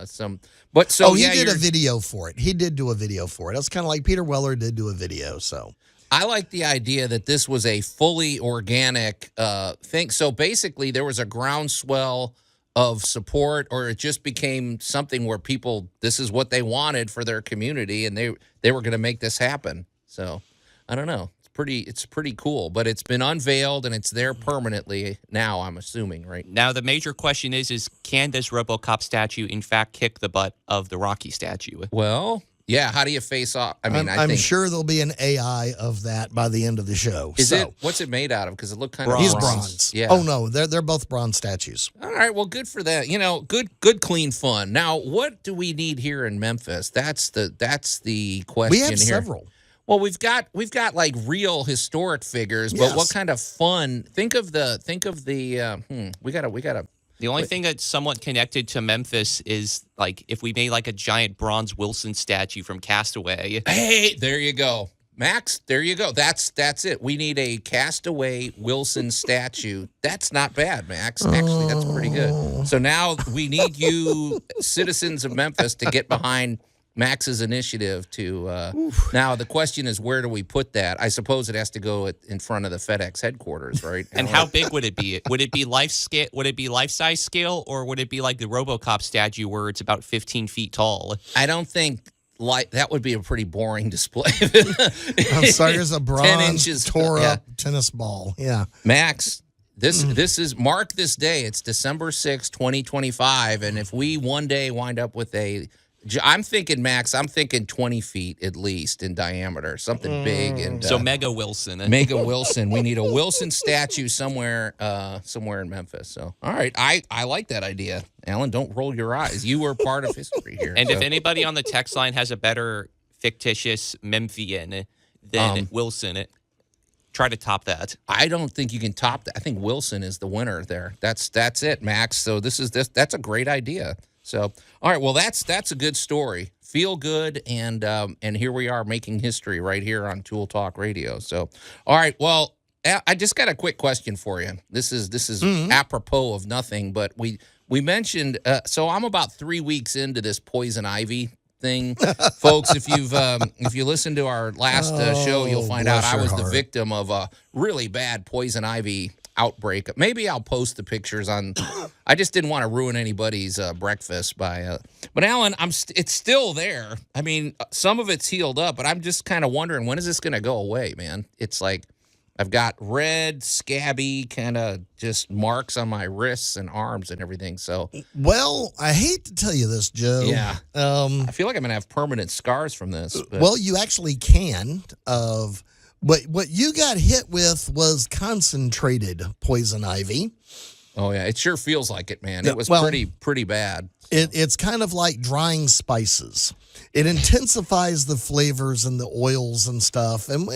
some. But so he yeah, did a video for it. He did do a video for it. That's kind of like Peter Weller did do a video. So I like the idea that this was a fully organic thing. So basically, there was a groundswell of support, or it just became something where people, this is what they wanted for their community, and they were going to make this happen. So I don't know. It's pretty cool, but it's been unveiled and it's there permanently now, I'm assuming, right? Now, the major question is can this RoboCop statue in fact kick the butt of the Rocky statue? Well, yeah. How do you face off? I mean, I'm sure there'll be an AI of that by the end of the show. What's it made out of? Because it looked kind of He's bronze. Yeah. Oh no, they're both bronze statues. All right. Well, good for that. Good, clean fun. Now, what do we need here in Memphis? That's the question. We have here. several. Well, we've got like real historic figures, but what kind of fun? Think of the we gotta. The only thing that's somewhat connected to Memphis is like if we made like a giant bronze Wilson statue from Castaway. Hey, there you go, Max. There you go. That's it. We need a Castaway Wilson statue. That's not bad, Max. Actually, that's pretty good. So now we need you, citizens of Memphis, to get behind Max's initiative to now the question is, where do we put that? I suppose it has to go in front of the FedEx headquarters, right? And how big would it be? Would it be life scale? Would it be life-size scale, or would it be like the RoboCop statue where it's about 15 feet tall? I don't think that would be a pretty boring display. I'm sorry, there's a bronze 10 inches, tore up tennis ball. Yeah, Max. This is mark this day. It's December 6, 2025, and if we one day wind up with I'm thinking, Max, 20 feet at least in diameter, something big. And so Mega Wilson. Mega Wilson. We need a Wilson statue somewhere in Memphis. So, all right. I like that idea. Alan, don't roll your eyes. You were part of history here. And if anybody on the text line has a better fictitious Memphian than Wilson, try to top that. I don't think you can top that. I think Wilson is the winner there. That's it, Max. So that's a great idea. So, all right, well, that's a good story. Feel good, and here we are making history right here on Tool Talk Radio. So, all right, well, I just got a quick question for you. This is apropos of nothing, but we mentioned. So I'm about 3 weeks into this poison ivy thing, folks. If you listen to our last show, you'll find out I was the victim of a really bad poison ivy outbreak. Maybe I'll post the pictures on. I just didn't want to ruin anybody's breakfast by. But Alan, it's still there. I mean, some of it's healed up, but I'm just kind of wondering, when is this going to go away, man? It's like I've got red, scabby, kind of just marks on my wrists and arms and everything. So, well, I hate to tell you this, Joe. Yeah. I feel like I'm going to have permanent scars from this. But. Well, you actually can. But what you got hit with was concentrated poison ivy. Oh, yeah. It sure feels like it, man. It was pretty bad. It's kind of like drying spices. It intensifies the flavors and the oils and stuff. And,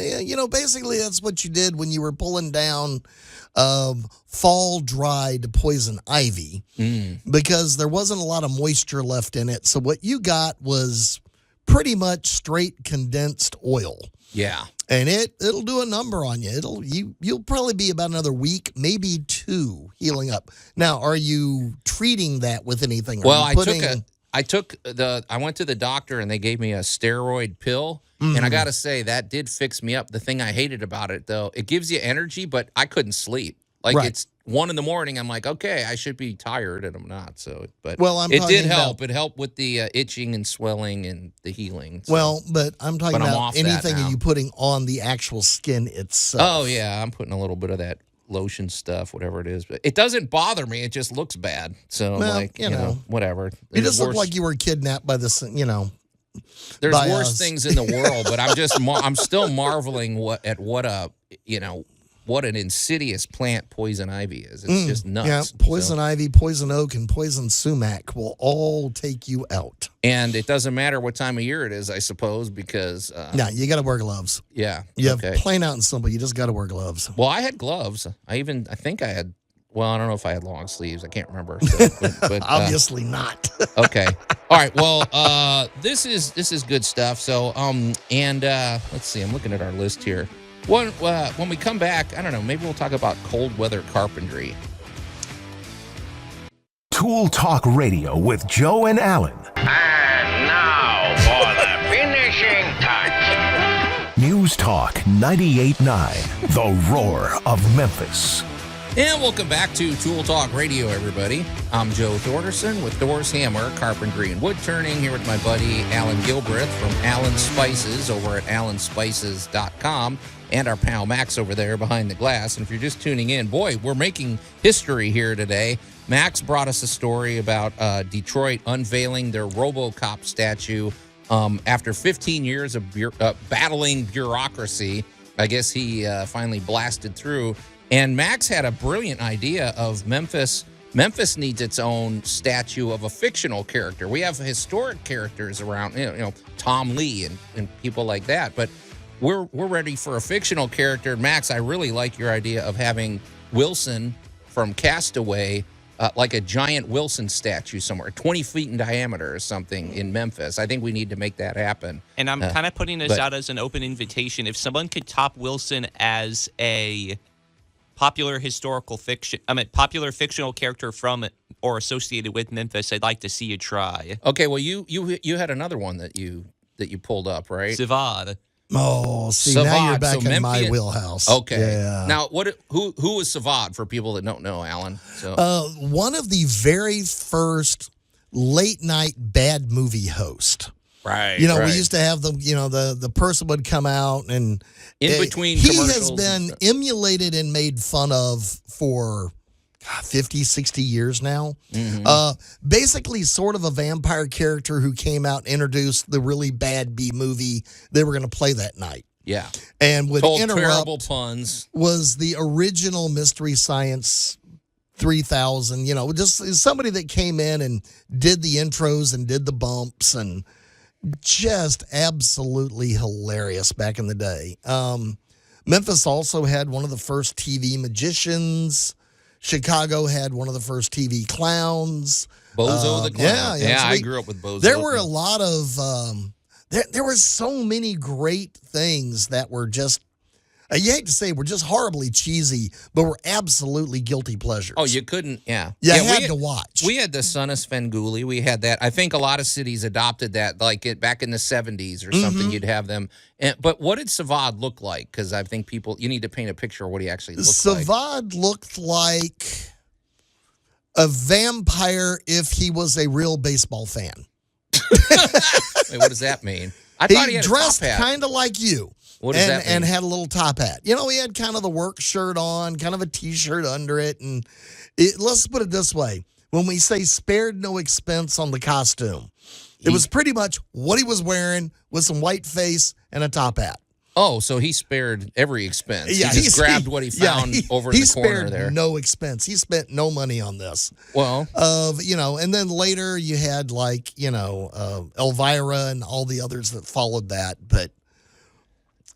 basically that's what you did when you were pulling down fall-dried poison ivy because there wasn't a lot of moisture left in it. So what you got was pretty much straight condensed oil. Yeah. And it'll do a number on you. You'll probably be about another week, maybe 2, healing up. Now, are you treating that with anything? Well, I went to the doctor and they gave me a steroid pill, and I got to say that did fix me up. The thing I hated about it, though, it gives you energy, but I couldn't sleep. Like It's 1 a.m. I'm like, okay, I should be tired, and I'm not. So, but it did help. It helped with the itching and swelling and the healing. So. Well, but I'm talking about anything that you putting on the actual skin itself. Oh yeah, I'm putting a little bit of that lotion stuff, whatever it is, but it doesn't bother me. It just looks bad. So whatever. You just look like you were kidnapped by this. There's worse things in the world, but I'm still marveling what an insidious plant poison ivy is. It's just nuts. Yeah, poison ivy, poison oak, and poison sumac will all take you out. And it doesn't matter what time of year it is, I suppose, because... no, you got to wear gloves. Yeah. You have plain out and simple. You just got to wear gloves. Well, I had gloves. I think I had... Well, I don't know if I had long sleeves. I can't remember. So, but obviously not. Okay. All right. Well, this is good stuff. So, let's see. I'm looking at our list here. When we come back, I don't know, maybe we'll talk about cold weather carpentry. Tool Talk Radio with Joe and Allan. And now for the finishing touch. News Talk 98.9, the roar of Memphis. And welcome back to Tool Talk Radio, everybody. I'm Joe Thorderson with Thor's Hammer, Carpentry and Wood Turning, here with my buddy Allan Gilbreth from Allan Spices over at allanspices.com, and our pal Max over there behind the glass. And if you're just tuning in, boy, we're making history here today. Max brought us a story about Detroit unveiling their RoboCop statue after 15 years of battling bureaucracy. I guess he finally blasted through. And Max had a brilliant idea of Memphis. Memphis needs its own statue of a fictional character. We have historic characters around, you know, Tom Lee and people like that. But we're ready for a fictional character. Max, I really like your idea of having Wilson from Castaway, like a giant Wilson statue somewhere, 20 feet in diameter or something in Memphis. I think we need to make that happen. And I'm kind of putting this out as an open invitation. If someone could top Wilson as a popular popular fictional character from or associated with Memphis, I'd like to see you try. Okay, well, you had another one that you pulled up, right? Sivad. Oh, see, Savad. now you're back So in my wheelhouse. Okay. Yeah. Now, who is Savad for people that don't know, Allan? So One of the very first late night bad movie host. right. You know, right. we used to have them, you know, the person would come out and In between he has commercials and been stuff. emulated and made fun of for 50, 60 years now. Mm-hmm. Basically sort of a vampire character who came out and introduced the really bad B movie they were going to play that night. Yeah. And would Told interrupt terrible puns. was the original Mystery Science 3000, you know, just somebody that came in and did the intros and did the bumps and just absolutely hilarious back in the day. Memphis also had one of the first TV magicians. Chicago had one of the first TV clowns. Bozo the Clown. Yeah, I grew up with Bozo. There were a lot of there were so many great things that were just you hate to say were just horribly cheesy, but were absolutely guilty pleasures. Oh, you couldn't, yeah. You we had to watch. We had the Son of Svengoolie. We had that. I think a lot of cities adopted that, like back in the 70s or something, you'd have them. But what did Savad look like? Because I think you need to paint a picture of what he actually looked like. Savad looked like a vampire if he was a real baseball fan. Wait, what does that mean? I thought he had dressed a top hat. kind of like you. What does that mean? And had a little top hat. You know, he had kind of the work shirt on, kind of a T-shirt under it. And let's put it this way. When we say spared no expense on the costume, it was pretty much what he was wearing with some white face and a top hat. Oh, so he spared every expense. Yeah, he just grabbed what he found over in the corner spared there. No expense. He spent no money on this. Well, you know, and then later you had like, you know, Elvira and all the others that followed that. But,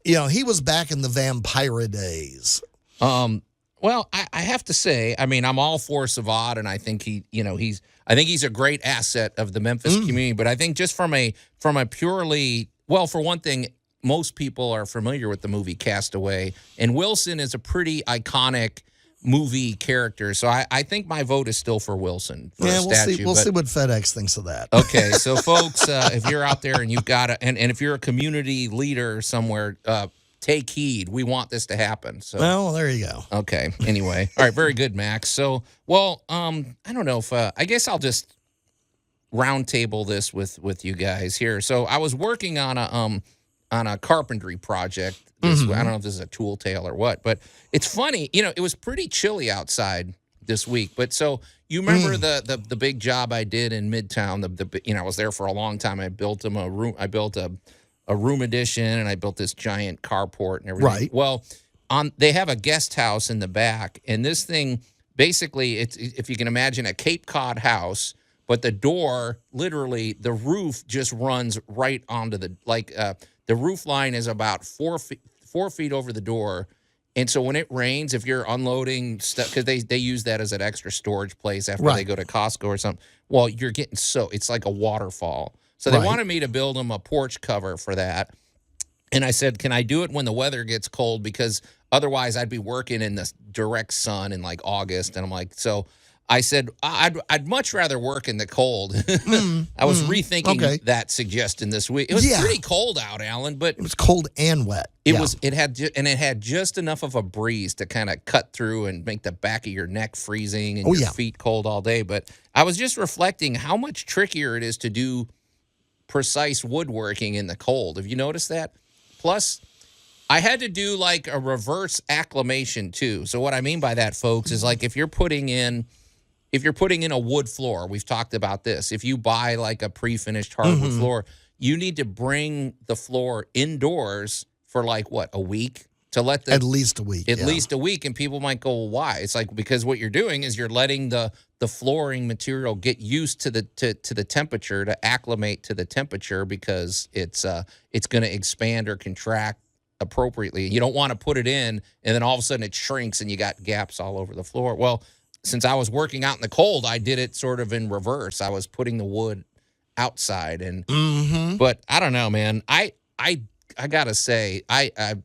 you know, he was back in the vampire days. well, I have to say, I mean, I'm all for Savad, and I think he's a great asset of the Memphis community. But I think just from a purely, well, for one thing, most people are familiar with the movie Castaway, and Wilson is a pretty iconic movie character. So I think my vote is still for Wilson for a statue. We'll see what FedEx thinks of that. Okay, so folks, if you're out there and you've got and if you're a community leader somewhere, take heed. We want this to happen. So Well, there you go. okay. Anyway, all right, very good, Max. So, well, I don't know if I guess I'll just round table this with you guys here. So I was working on a carpentry project. I don't know if this is a tool tale or what, but it's funny. You know, it was pretty chilly outside this week. But so you remember the big job I did in Midtown? I was there for a long time. I built them a room. I built a room addition, and I built this giant carport and everything. Right. Well, they have a guest house in the back, and this thing basically, it's, if you can imagine, a Cape Cod house. But the door, literally, the roof just runs right onto the roof line is about 4 feet over the door. And so when it rains, if you're unloading stuff, because they use that as an extra storage place after they go to Costco or something, well, you're getting it's like a waterfall. So they wanted me to build them a porch cover for that. And I said, can I do it when the weather gets cold? Because otherwise I'd be working in the direct sun in like August. And I'm like, so I said I'd much rather work in the cold. I was rethinking that suggestion this week. It was pretty cold out, Alan, but it was cold and wet. It had just enough of a breeze to kind of cut through and make the back of your neck freezing and your feet cold all day. But I was just reflecting how much trickier it is to do precise woodworking in the cold. Have you noticed that? Plus, I had to do like a reverse acclimation too. So what I mean by that, folks, is like if you're putting in a wood floor, we've talked about this. If you buy like a pre-finished hardwood floor, you need to bring the floor indoors for like what, a week to let the at least a week. At least a week, and people might go, well, why? It's like because what you're doing is you're letting the flooring material get used to the temperature, to acclimate to the temperature, because it's going to expand or contract appropriately. You don't want to put it in and then all of a sudden it shrinks and you got gaps all over the floor. Well, since I was working out in the cold, I did it sort of in reverse. I was putting the wood outside, and but I don't know, man. I gotta say, I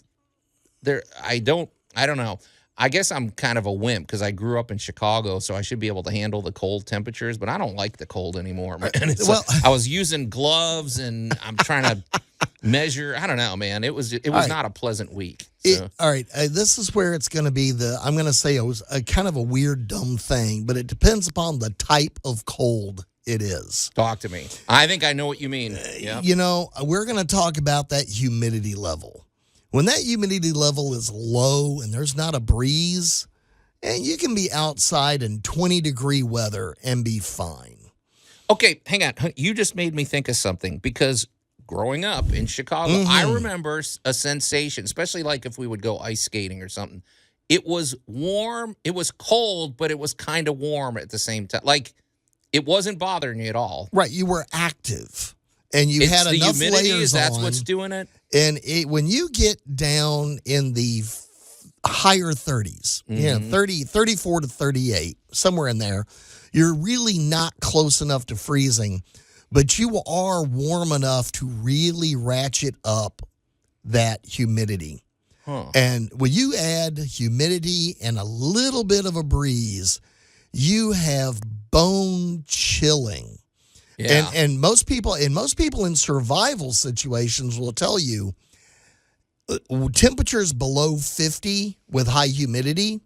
don't know. I guess I'm kind of a wimp because I grew up in Chicago, so I should be able to handle the cold temperatures, but I don't like the cold anymore, man. I was using gloves and I'm trying to measure. I don't know, man. It was not a pleasant week. So. All right. This is where it's going to be I'm going to say it was a kind of a weird, dumb thing, but it depends upon the type of cold it is. Talk to me. I think I know what you mean. Yep. You know, we're going to talk about that humidity level. When that humidity level is low and there's not a breeze, and you can be outside in 20-degree weather and be fine. Okay, hang on. You just made me think of something, because growing up in Chicago, I remember a sensation, especially like if we would go ice skating or something. It was warm. It was cold, but it was kind of warm at the same time. Like, it wasn't bothering you at all. Right. You were active. And you had enough humidity, layers that's on. What's doing it? And when you get down in the higher 30s, 34 to 38, somewhere in there, you're really not close enough to freezing, but you are warm enough to really ratchet up that humidity. And when you add humidity and a little bit of a breeze, you have bone chilling. Yeah. And most people in survival situations will tell you temperatures below 50 with high humidity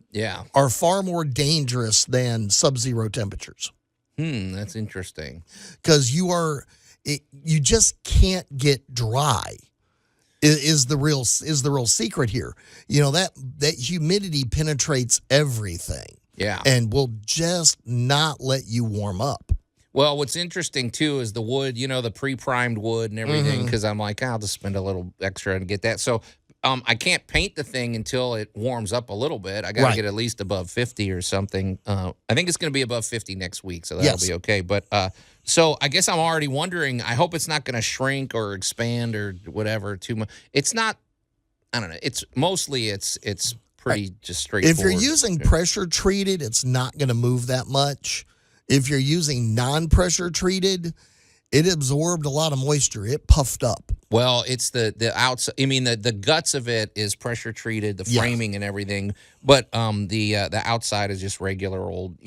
are far more dangerous than sub-zero temperatures. That's interesting. Because you just can't get dry. Is the real secret here. You know, that humidity penetrates everything. Yeah. And will just not let you warm up. Well, what's interesting, too, is the wood, the pre-primed wood and everything, because I'm like, I'll just spend a little extra and get that. So I can't paint the thing until it warms up a little bit. I got to get at least above 50 or something. I think it's going to be above 50 next week, so that'll be okay. But so I guess I'm already wondering, I hope it's not going to shrink or expand or whatever too much. It's not, I don't know. It's mostly, it's pretty just straightforward. If you're using pressure treated, it's not going to move that much. If you're using non-pressure treated, it absorbed a lot of moisture. It puffed up. Well, it's the outside. I mean, the guts of it is pressure treated, the framing and everything. But the outside is just regular old,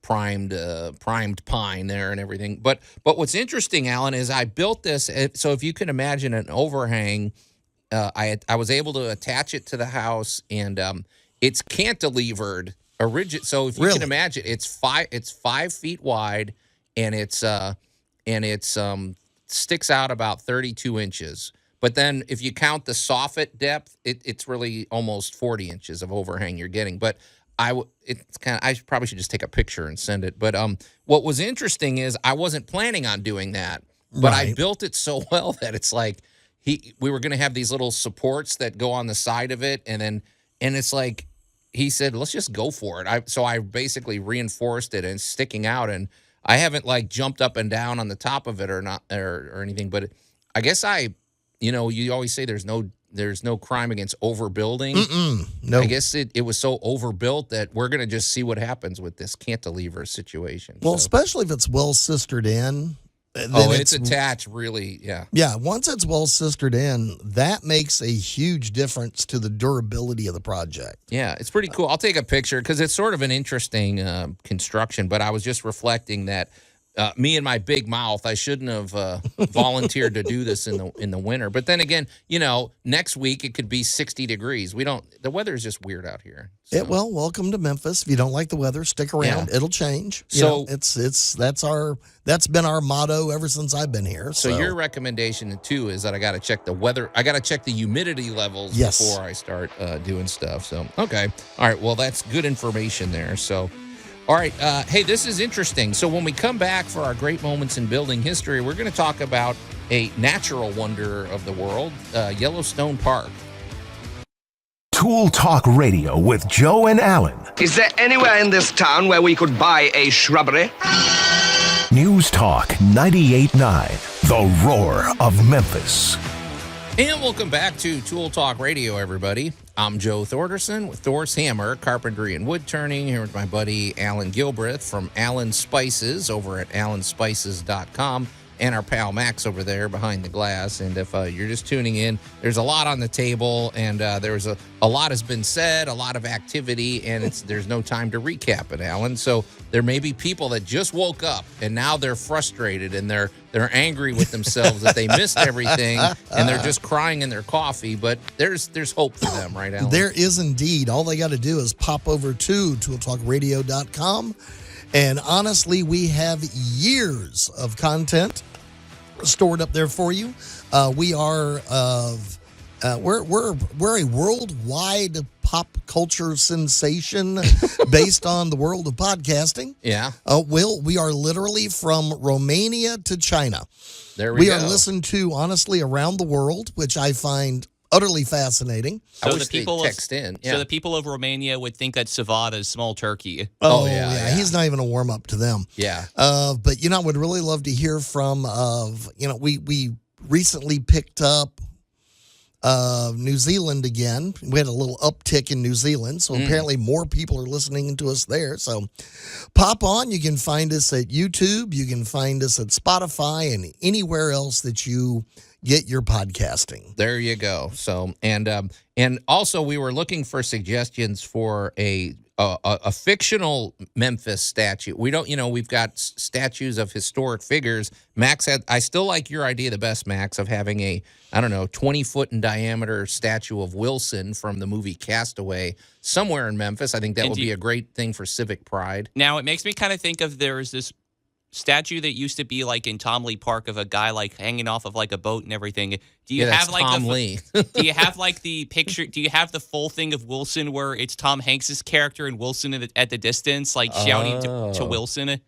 primed pine there and everything. But what's interesting, Alan, is I built this. So if you can imagine an overhang, I was able to attach it to the house, and it's cantilevered. So if you can imagine, it's 5 feet wide, and it's sticks out about 32 inches. But then if you count the soffit depth, it's really almost 40 inches of overhang you're getting. But I probably should just take a picture and send it. But what was interesting is I wasn't planning on doing that, but I built it so well that it's like we were going to have these little supports that go on the side of it, and it's like. He said, let's just go for it. So I basically reinforced it, and it's sticking out. And I haven't like jumped up and down on the top of it or not or anything. But I guess you always say there's no crime against overbuilding. No. I guess it was so overbuilt that we're going to just see what happens with this cantilever situation. Well, especially if it's well sistered in. then it's attached really, yeah. Yeah, once it's well sistered in, that makes a huge difference to the durability of the project. Yeah, it's pretty cool. I'll take a picture because it's sort of an interesting construction, but I was just reflecting that me and my big mouth, I shouldn't have volunteered to do this in the winter. But then again, next week it could be 60 degrees. The weather is just weird out here. So. Welcome to Memphis. If you don't like the weather, stick around. Yeah. It'll change. So that's been our motto ever since I've been here. So your recommendation too is that I got to check the weather. I got to check the humidity levels before I start doing stuff. So okay, all right. Well, that's good information there. So. All right. Hey, this is interesting. So when we come back for our great moments in building history, we're going to talk about a natural wonder of the world, Yellowstone Park. Tool Talk Radio with Joe and Allan. Is there anywhere in this town where we could buy a shrubbery? News Talk 98.9, the roar of Memphis. And welcome back to Tool Talk Radio, everybody. I'm Joe Thorderson with Thor's Hammer, Carpentry and Wood Turning, here with my buddy Allan Gilbreth from Allan Spices over at allanspices.com, and our pal Max over there behind the glass. And if you're just tuning in, there's a lot on the table, and there's a lot has been said, a lot of activity, and there's no time to recap it, Allan. So there may be people that just woke up, and now they're frustrated, and they're angry with themselves that they missed everything, and they're just crying in their coffee. But there's hope for them, right, Allan? There is indeed. All they got to do is pop over to tooltalkradio.com. And honestly, we have years of content stored up there for you. We are we're a worldwide pop culture sensation based on the world of podcasting. Yeah. We are literally from Romania to China. There we We go. are listened to honestly around the world, which I find utterly fascinating. I So wish the people they'd text in. Yeah. So the people of Romania would think that Savada is small turkey. Oh, yeah. He's not even a warm up to them. Yeah. But I would really love to hear from. We recently picked up New Zealand again. We had a little uptick in New Zealand, so apparently more people are listening to us there. So pop on. You can find us at YouTube. You can find us at Spotify and anywhere else that you get your podcasting. There you go. So and also we were looking for suggestions for a fictional Memphis statue. We don't, we've got statues of historic figures. Max I still like your idea the best, Max, of having a 20-foot in diameter statue of Wilson from the movie Castaway somewhere in Memphis. I think that would be a great thing for civic pride. Now, it makes me kind of think of there's this statue that used to be like in Tom Lee Park of a guy like hanging off of like a boat and everything. Do you have like Tom Lee? Do you have like the picture? Do you have the full thing of Wilson where it's Tom Hanks's character and Wilson at the distance, like shouting to Wilson?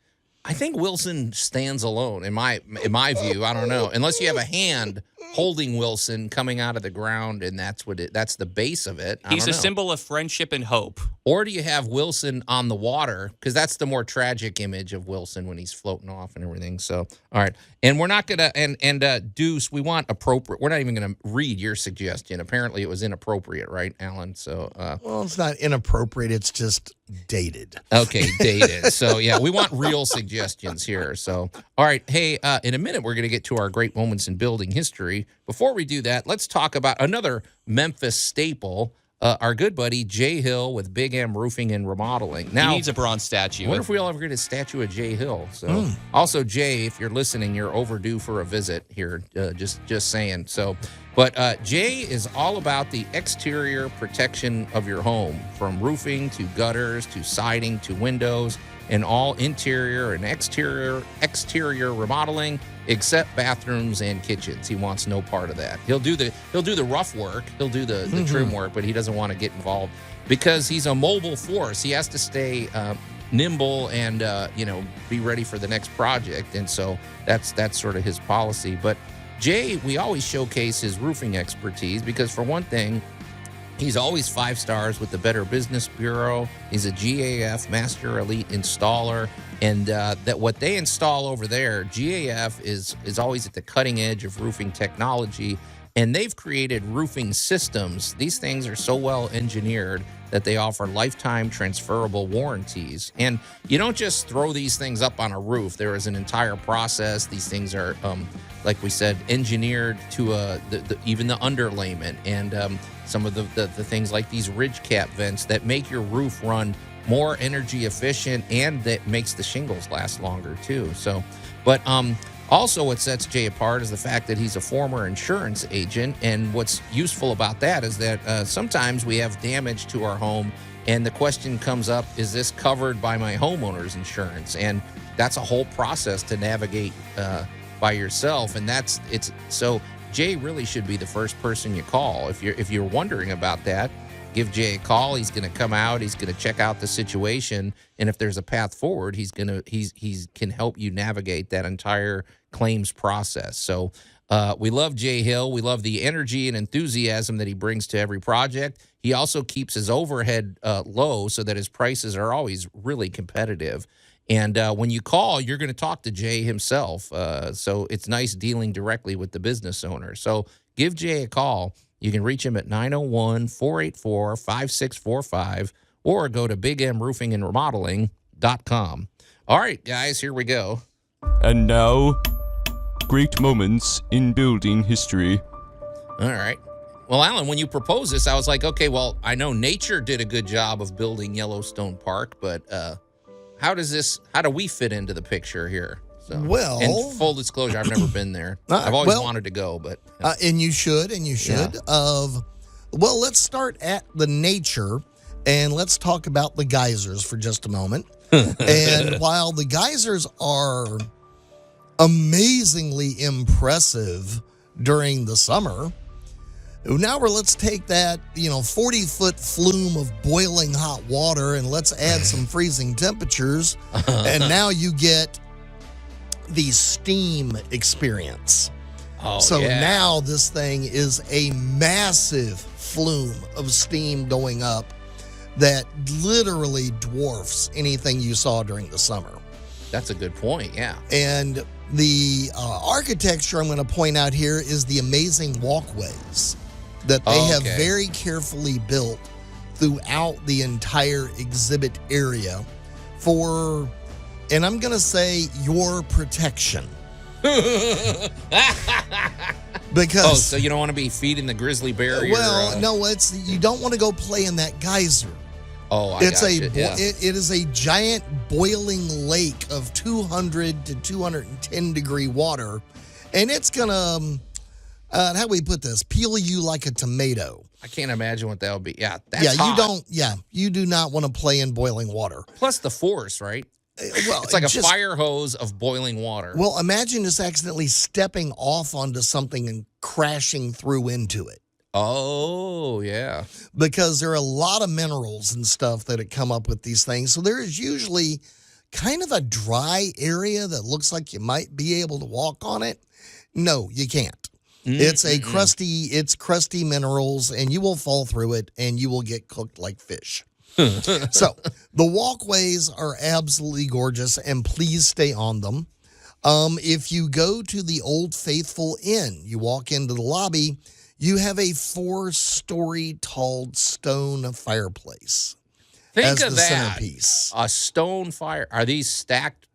I think Wilson stands alone in my view. I don't know, unless you have a hand holding Wilson coming out of the ground, and that's the base of it. He's a symbol of friendship and hope. Or do you have Wilson on the water? Because that's the more tragic image of Wilson when he's floating off and everything. So, all right. And we're not going to, and Deuce, we want appropriate. We're not even going to read your suggestion. Apparently it was inappropriate, right, Allan? So, Well, it's not inappropriate. It's just dated. Okay, dated. So, yeah, we want real suggestions here. So, all right. Hey, in a minute, we're going to get to our great moments in building history. Before we do that, let's talk about another Memphis staple. Our good buddy Jay Hill with Big M Roofing and Remodeling. Now, He needs a bronze statue. I wonder if we'll ever get a statue of Jay Hill. So, also Jay, if you're listening, you're overdue for a visit here. Just saying. So, but Jay is all about the exterior protection of your home, from roofing to gutters to siding to windows, and all interior and exterior remodeling, except bathrooms and kitchens. He wants no part of that. He'll do the rough work, he'll do the trim work, but he doesn't want to get involved because he's a mobile force. He has to stay nimble and be ready for the next project, and so that's sort of his policy. But Jay, we always showcase his roofing expertise because, for one thing, he's always 5 stars with the Better Business Bureau. He's a GAF Master Elite Installer. And that what they install over there, GAF is always at the cutting edge of roofing technology. And they've created roofing systems. These things are so well engineered that they offer lifetime transferable warranties. And you don't just throw these things up on a roof. There is an entire process. These things are, like we said, engineered to even the underlayment and some of the things like these ridge cap vents that make your roof run more energy efficient, and that makes the shingles last longer too. So, but also what sets Jay apart is the fact that he's a former insurance agent. And what's useful about that is that sometimes we have damage to our home and the question comes up, is this covered by my homeowner's insurance? And that's a whole process to navigate by yourself. And so Jay really should be the first person you call. If you're wondering about that, give Jay a call. He's going to come out. He's going to check out the situation, and if there's a path forward, he can help you navigate that entire claims process. So we love Jay Hill. We love the energy and enthusiasm that he brings to every project. He also keeps his overhead low so that his prices are always really competitive. And when you call, you're going to talk to Jay himself. So it's nice dealing directly with the business owner. So give Jay a call. You can reach him at 901-484-5645 or go to bigmroofingandremodeling.com. All right, guys, here we go. And now, great moments in building history. All right. Well, Allan, when you proposed this, I was like, okay, well, I know nature did a good job of building Yellowstone Park, but how do we fit into the picture here? So, well, and full disclosure, I've never been there. I've always wanted to go, but and you should. Yeah. Well, let's start at the nature, and let's talk about the geysers for just a moment. And while the geysers are amazingly impressive during the summer, now let's take that 40-foot flume of boiling hot water and let's add some freezing temperatures, and now you get the steam experience. Now this thing is a massive flume of steam going up that literally dwarfs anything you saw during the summer. That's a good point, yeah. And the architecture I'm going to point out here is the amazing walkways that they have very carefully built throughout the entire exhibit area for, and I'm going to say, your protection. Because so you don't want to be feeding the grizzly bear? No, you don't want to go play in that geyser. It is a giant boiling lake of 200 to 210 degree water, and it's gonna how do we put this? Peel you like a tomato. I can't imagine what that would be. Yeah, that's hot. You do not want to play in boiling water. Plus the force, right? Well, it's like a fire hose of boiling water. Well, imagine just accidentally stepping off onto something and crashing through into it. Oh, yeah. Because there are a lot of minerals and stuff that come up with these things. So there is usually kind of a dry area that looks like you might be able to walk on it. No, you can't. It's crusty minerals, and you will fall through it, and you will get cooked like fish. So the walkways are absolutely gorgeous, and please stay on them. If you go to the Old Faithful Inn, you walk into the lobby, you have a 4-story tall stone fireplace. Think as of the that. Centerpiece. A stone fire. Are these stacked?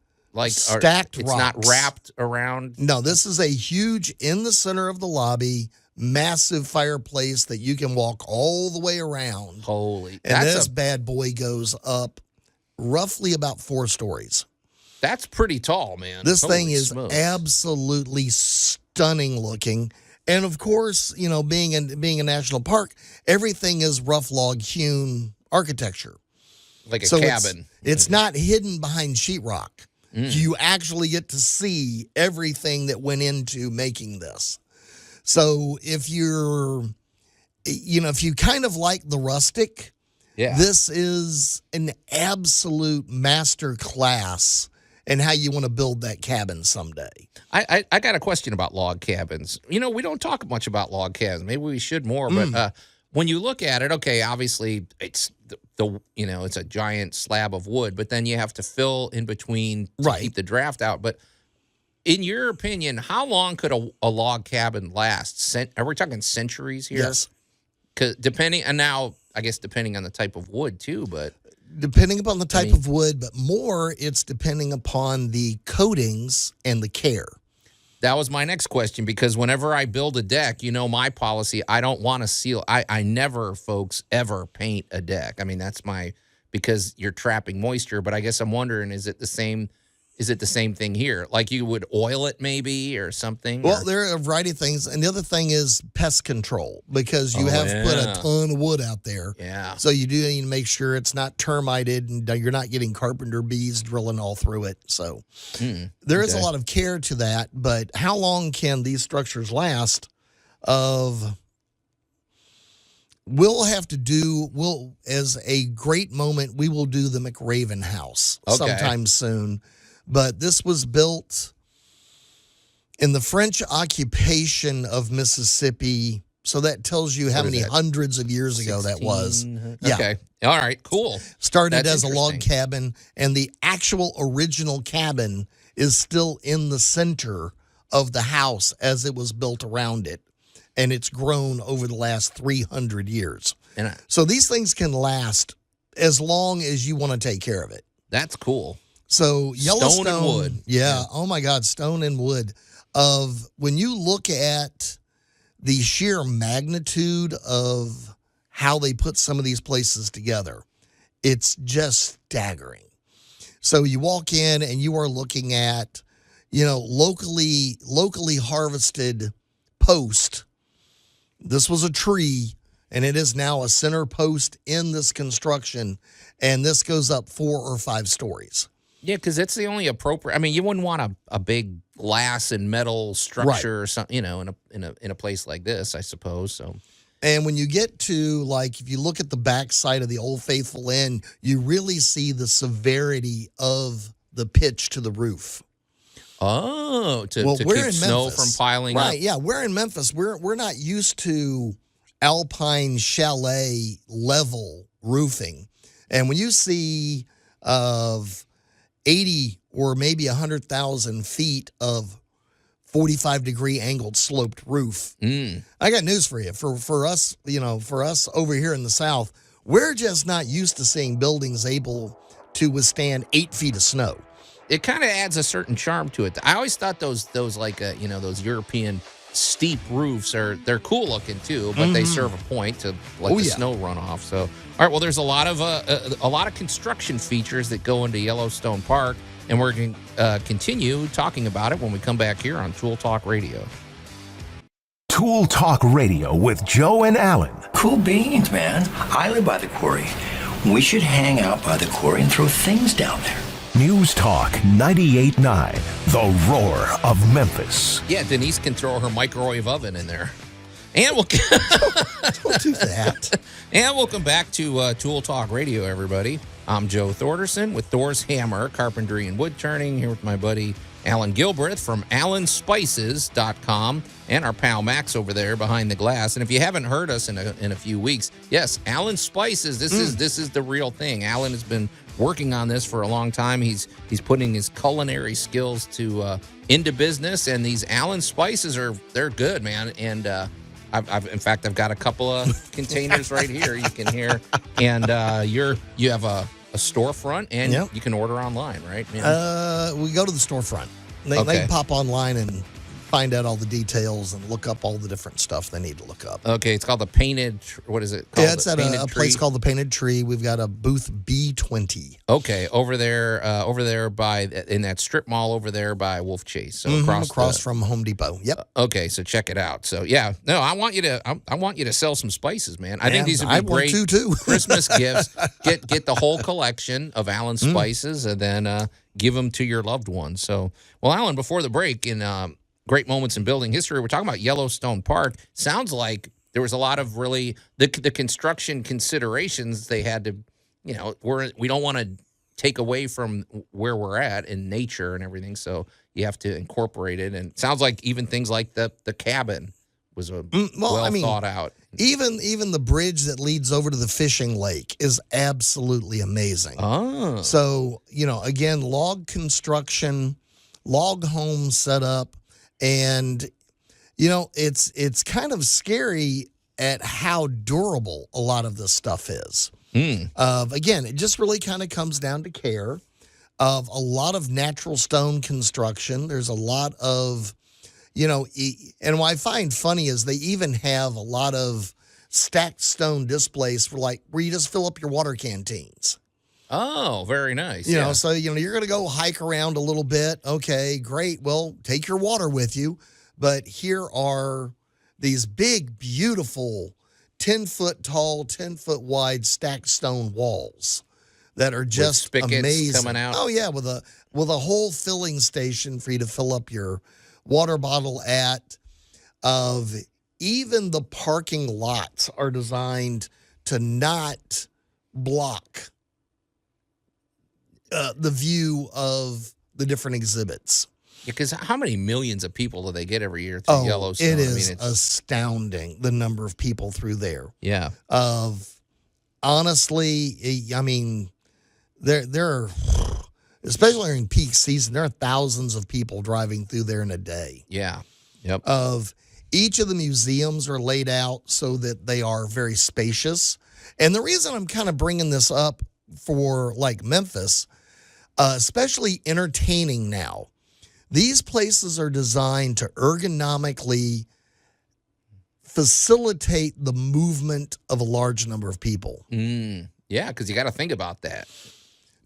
Stacked it's rocks. Not wrapped around? No, this is a huge, in the center of the lobby, massive fireplace that you can walk all the way around. Holy. And this bad boy goes up roughly about 4 stories. That's pretty tall, man. This thing is absolutely stunning looking. And of course, being a national park, everything is rough log hewn architecture. Like a cabin. It's not hidden behind sheetrock. You actually get to see everything that went into making this. So if you kind of like the rustic, this is an absolute master class in how you want to build that cabin someday. I got a question about log cabins. We don't talk much about log cabins. Maybe we should more, but when you look at it, okay, obviously it's it's a giant slab of wood, but then you have to fill in between to keep the draft out. But in your opinion, how long could a log cabin last? Are we talking centuries here? Yes. 'Cause depending, and now I guess depending on the type of wood too, but depending upon the type of wood, but more it's depending upon the coatings and the care. that was my next question, because whenever I build a deck, my policy, I don't want to seal. I never, folks, ever paint a deck. I mean, that's because you're trapping moisture, but I guess I'm wondering, is it the same thing here? Like you would oil it maybe or something? Well, there are a variety of things. And the other thing is pest control, because you have put a ton of wood out there. Yeah. So you do need to make sure it's not termited and you're not getting carpenter bees drilling all through it. So there is a lot of care to that. But how long can these structures last? We'll have to as a great moment, we will do the McRaven House sometime soon. But this was built in the French occupation of Mississippi. So that tells you how many hundreds of years ago that was. Okay. All right, cool. Started as a log cabin, and the actual original cabin is still in the center of the house as it was built around it. And it's grown over the last 300 years. So these things can last as long as you want to take care of it. That's cool. So Yellowstone, stone and wood. Yeah. Oh my God, stone and wood. When you look at the sheer magnitude of how they put some of these places together, it's just staggering. So you walk in and you are looking at, locally harvested post. This was a tree, and it is now a center post in this construction, and this goes up 4 or 5 stories. Yeah, because it's the only appropriate. I mean, you wouldn't want a big glass and metal structure or something, in a place like this, I suppose. So, and when you get to if you look at the backside of the Old Faithful Inn, you really see the severity of the pitch to the roof. Oh, to keep snow from piling up. Right, yeah. We're in Memphis. We're not used to alpine chalet level roofing. And when you see of 80 or maybe 100,000 feet of 45-degree angled sloped roof, I got news for you. For us, for us over here in the South, we're just not used to seeing buildings able to withstand 8 feet of snow. It kind of adds a certain charm to it. I always thought those those European steep roofs they're cool looking too, but they serve a point to let the snow run off. So, all right, well, there's a lot of construction features that go into Yellowstone Park, and we're going to continue talking about it when we come back here on Tool Talk Radio. Tool Talk Radio with Joe and Allan. Cool beans, man. I live by the quarry. We should hang out by the quarry and throw things down there. News Talk 98.9, the roar of Memphis. Yeah, Denise can throw her microwave oven in there. And we'll don't do that. And welcome back to Tool Talk Radio, everybody. I'm Joe Thorderson with Thor's Hammer, Carpentry and Wood Turning, here with my buddy Allan Gilbreth from AllanSpices.com, and our pal Max over there behind the glass. And if you haven't heard us in a few weeks, yes, Allan Spices. This is the real thing. Allan has been working on this for a long time. He's putting his culinary skills into business, and these Allan Spices they're good, man. And I've got a couple of containers right here. You can hear, and you have a storefront, and you can order online, right? We go to the storefront. They can pop online and find out all the details and look up all the different stuff they need to look up. Okay, it's called the Painted. What is it called? Yeah, it's at a place called the Painted Tree. We've got a booth B20. Okay, over there in that strip mall over there by Wolf Chase. So across from Home Depot. Yep. Okay, so check it out. So I want you to sell some spices, man. I think these would be great too. Christmas gifts. Get the whole collection of Allan Spices and then give them to your loved ones. So, well, Allan, before the break in Great Moments in Building History, we're talking about Yellowstone Park. Sounds like there was a lot of really the construction considerations they had to, we don't want to take away from where we're at in nature and everything, so you have to incorporate it. And it sounds like even things like the cabin was thought out. Even the bridge that leads over to the fishing lake is absolutely amazing. Oh. So, again, log construction, log home setup. And, it's kind of scary at how durable a lot of this stuff is. Mm. Again, it just really kind of comes down to care of a lot of natural stone construction. There's a lot of, and what I find funny is they even have a lot of stacked stone displays for where you just fill up your water canteens. Oh, very nice. You know, so you're going to go hike around a little bit. Okay, great. Well, take your water with you. But here are these big, beautiful 10-foot tall, 10-foot wide stacked stone walls that are just spigots amazing. coming out. Oh yeah, with a whole filling station for you to fill up your water bottle at. Of even the parking lots are designed to not block the view of the different exhibits. Because how many millions of people do they get every year through Yellowstone? It is astounding, the number of people through there. Yeah. Honestly, I mean, there are, especially during peak season, there are thousands of people driving through there in a day. Yeah. Yep. Each of the museums are laid out so that they are very spacious. And the reason I'm kind of bringing this up for Memphis, especially entertaining now, these places are designed to ergonomically facilitate the movement of a large number of people. Yeah, because you got to think about that.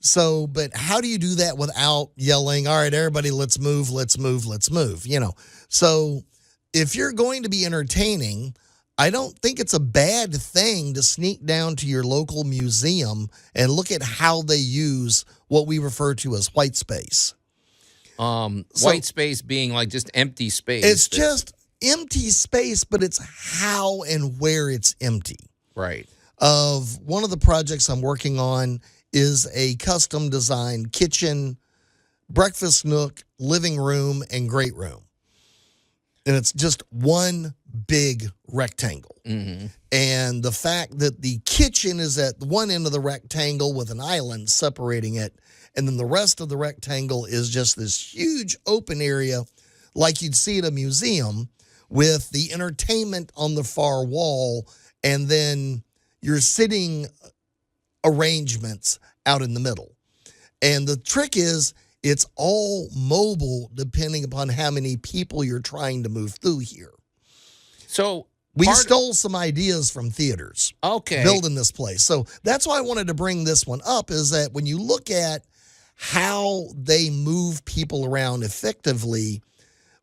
So, but how do you do that without yelling, all right, everybody, let's move, let's move, let's move, So if you're going to be entertaining, I don't think it's a bad thing to sneak down to your local museum and look at how they use what we refer to as white space. White space being just empty space. It's just empty space, but it's how and where it's empty. Right. One of the projects I'm working on is a custom designed kitchen, breakfast nook, living room, and great room. And it's just one big rectangle. Mm-hmm. And the fact that the kitchen is at one end of the rectangle with an island separating it, and then the rest of the rectangle is just this huge open area like you'd see at a museum with the entertainment on the far wall and then your sitting arrangements out in the middle. And the trick is it's all mobile depending upon how many people you're trying to move through here. So we stole some ideas from theaters. Okay. Building this place. So that's why I wanted to bring this one up, is that when you look at how they move people around effectively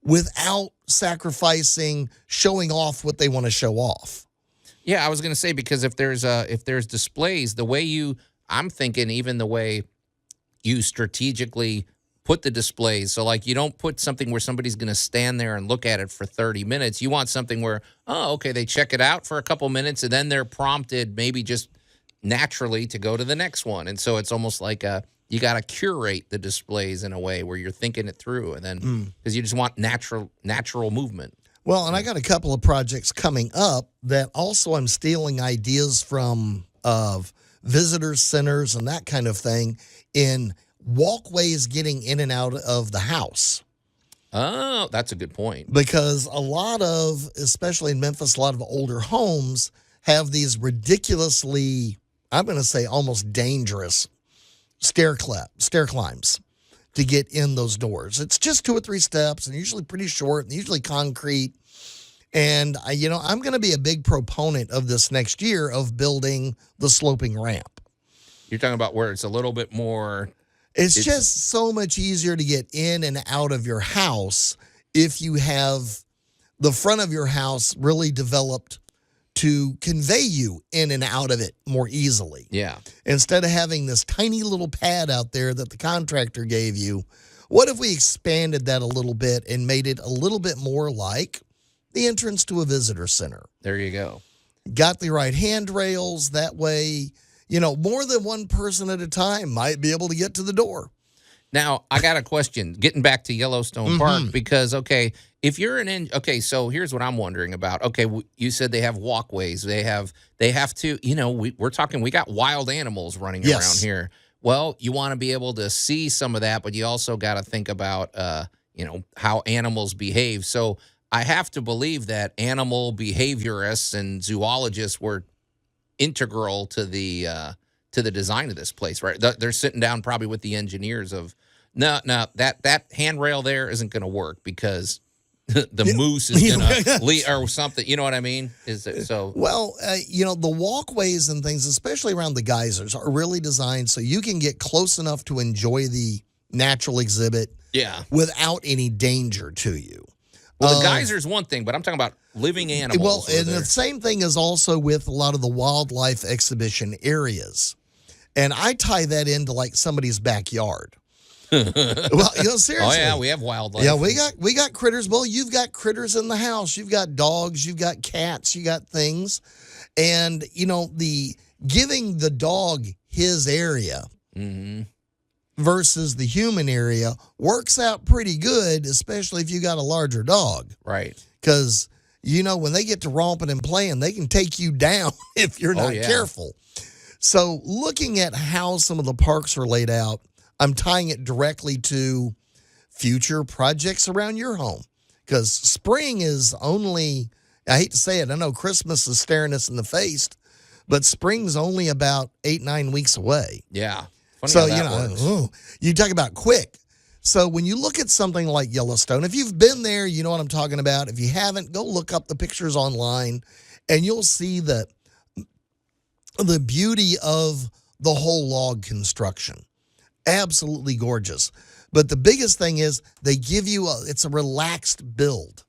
without sacrificing showing off what they want to show off. Yeah, I was going to say, because if there's displays, I'm thinking even the way you strategically put the displays. So you don't put something where somebody's going to stand there and look at it for 30 minutes. You want something where, they check it out for a couple minutes and then they're prompted maybe just naturally to go to the next one. And so it's almost like you got to curate the displays in a way where you're thinking it through, and then because you just want natural movement. Well, and I got a couple of projects coming up that also I'm stealing ideas from visitor centers and that kind of thing in walkways getting in and out of the house. Oh, that's a good point. Because a lot of, especially in Memphis, a lot of older homes have these ridiculously, I'm going to say almost dangerous stair climbs to get in those doors. It's just 2 or 3 steps and usually pretty short and usually concrete. And, I'm going to be a big proponent of this next year of building the sloping ramp. You're talking about where it's a little bit more... It's just so much easier to get in and out of your house if you have the front of your house really developed to convey you in and out of it more easily. Yeah. Instead of having this tiny little pad out there that the contractor gave you, what if we expanded that a little bit and made it a little bit more like the entrance to a visitor center? There you go. Got the right handrails. That way, more than one person at a time might be able to get to the door. Now, I got a question, getting back to Yellowstone Park, because, if you're so here's what I'm wondering about. Okay, you said they have walkways. They have to, we're talking, we got wild animals running around here. Well, you want to be able to see some of that, but you also got to think about, how animals behave. So I have to believe that animal behaviorists and zoologists were integral to the design of this place, right? They're sitting down probably with the engineers of, no, that handrail there isn't going to work because the moose is going to lead or something. You know what I mean? Is it so? Well, the walkways and things, especially around the geysers, are really designed so you can get close enough to enjoy the natural exhibit without any danger to you. Well, the geyser's one thing, but I'm talking about living animals. Well, and the same thing is also with a lot of the wildlife exhibition areas. And I tie that into like somebody's backyard. Well, seriously. Oh yeah, we have wildlife. Yeah, we got critters. Well, you've got critters in the house. You've got dogs. You've got cats. You got things, and the giving the dog his area versus the human area works out pretty good, especially if you got a larger dog. Right. Because when they get to romping and playing, they can take you down if you're not careful. So, looking at how some of the parks are laid out, I'm tying it directly to future projects around your home because spring is only, I hate to say it, I know Christmas is staring us in the face, but spring's only about 8-9 weeks away. Yeah. Funny So, how that works. You talk about quick. So when you look at something like Yellowstone, if you've been there, you know what I'm talking about. If you haven't, go look up the pictures online and you'll see the beauty of the whole log construction. Absolutely gorgeous. But the biggest thing is they give you it's a relaxed build.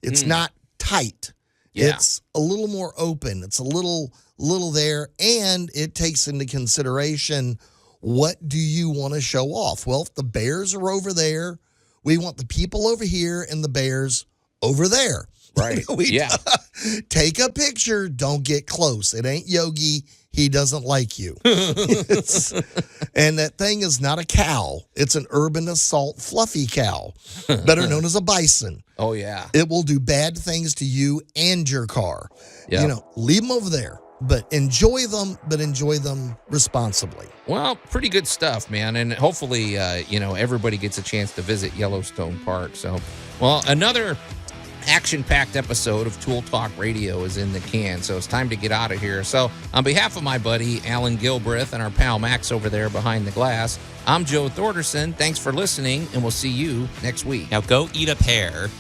It's not tight. Yeah. It's a little more open. It's a little there, and it takes into consideration what do you want to show off? Well, if the bears are over there, we want the people over here and the bears over there. Right. Take a picture. Don't get close. It ain't Yogi. He doesn't like you. And that thing is not a cow. It's an urban assault fluffy cow, better known as a bison. Oh, yeah. It will do bad things to you and your car. Yeah. Leave them over there, but enjoy them responsibly. Well, pretty good stuff, man. And hopefully, everybody gets a chance to visit Yellowstone Park. So, well, another action-packed episode of Tool Talk Radio is in the can, so it's time to get out of here. So on behalf of my buddy Allan Gilbreth and our pal Max over there behind the glass, I'm Joe Thorderson. Thanks for listening, and we'll see you next week. Now go eat a pear.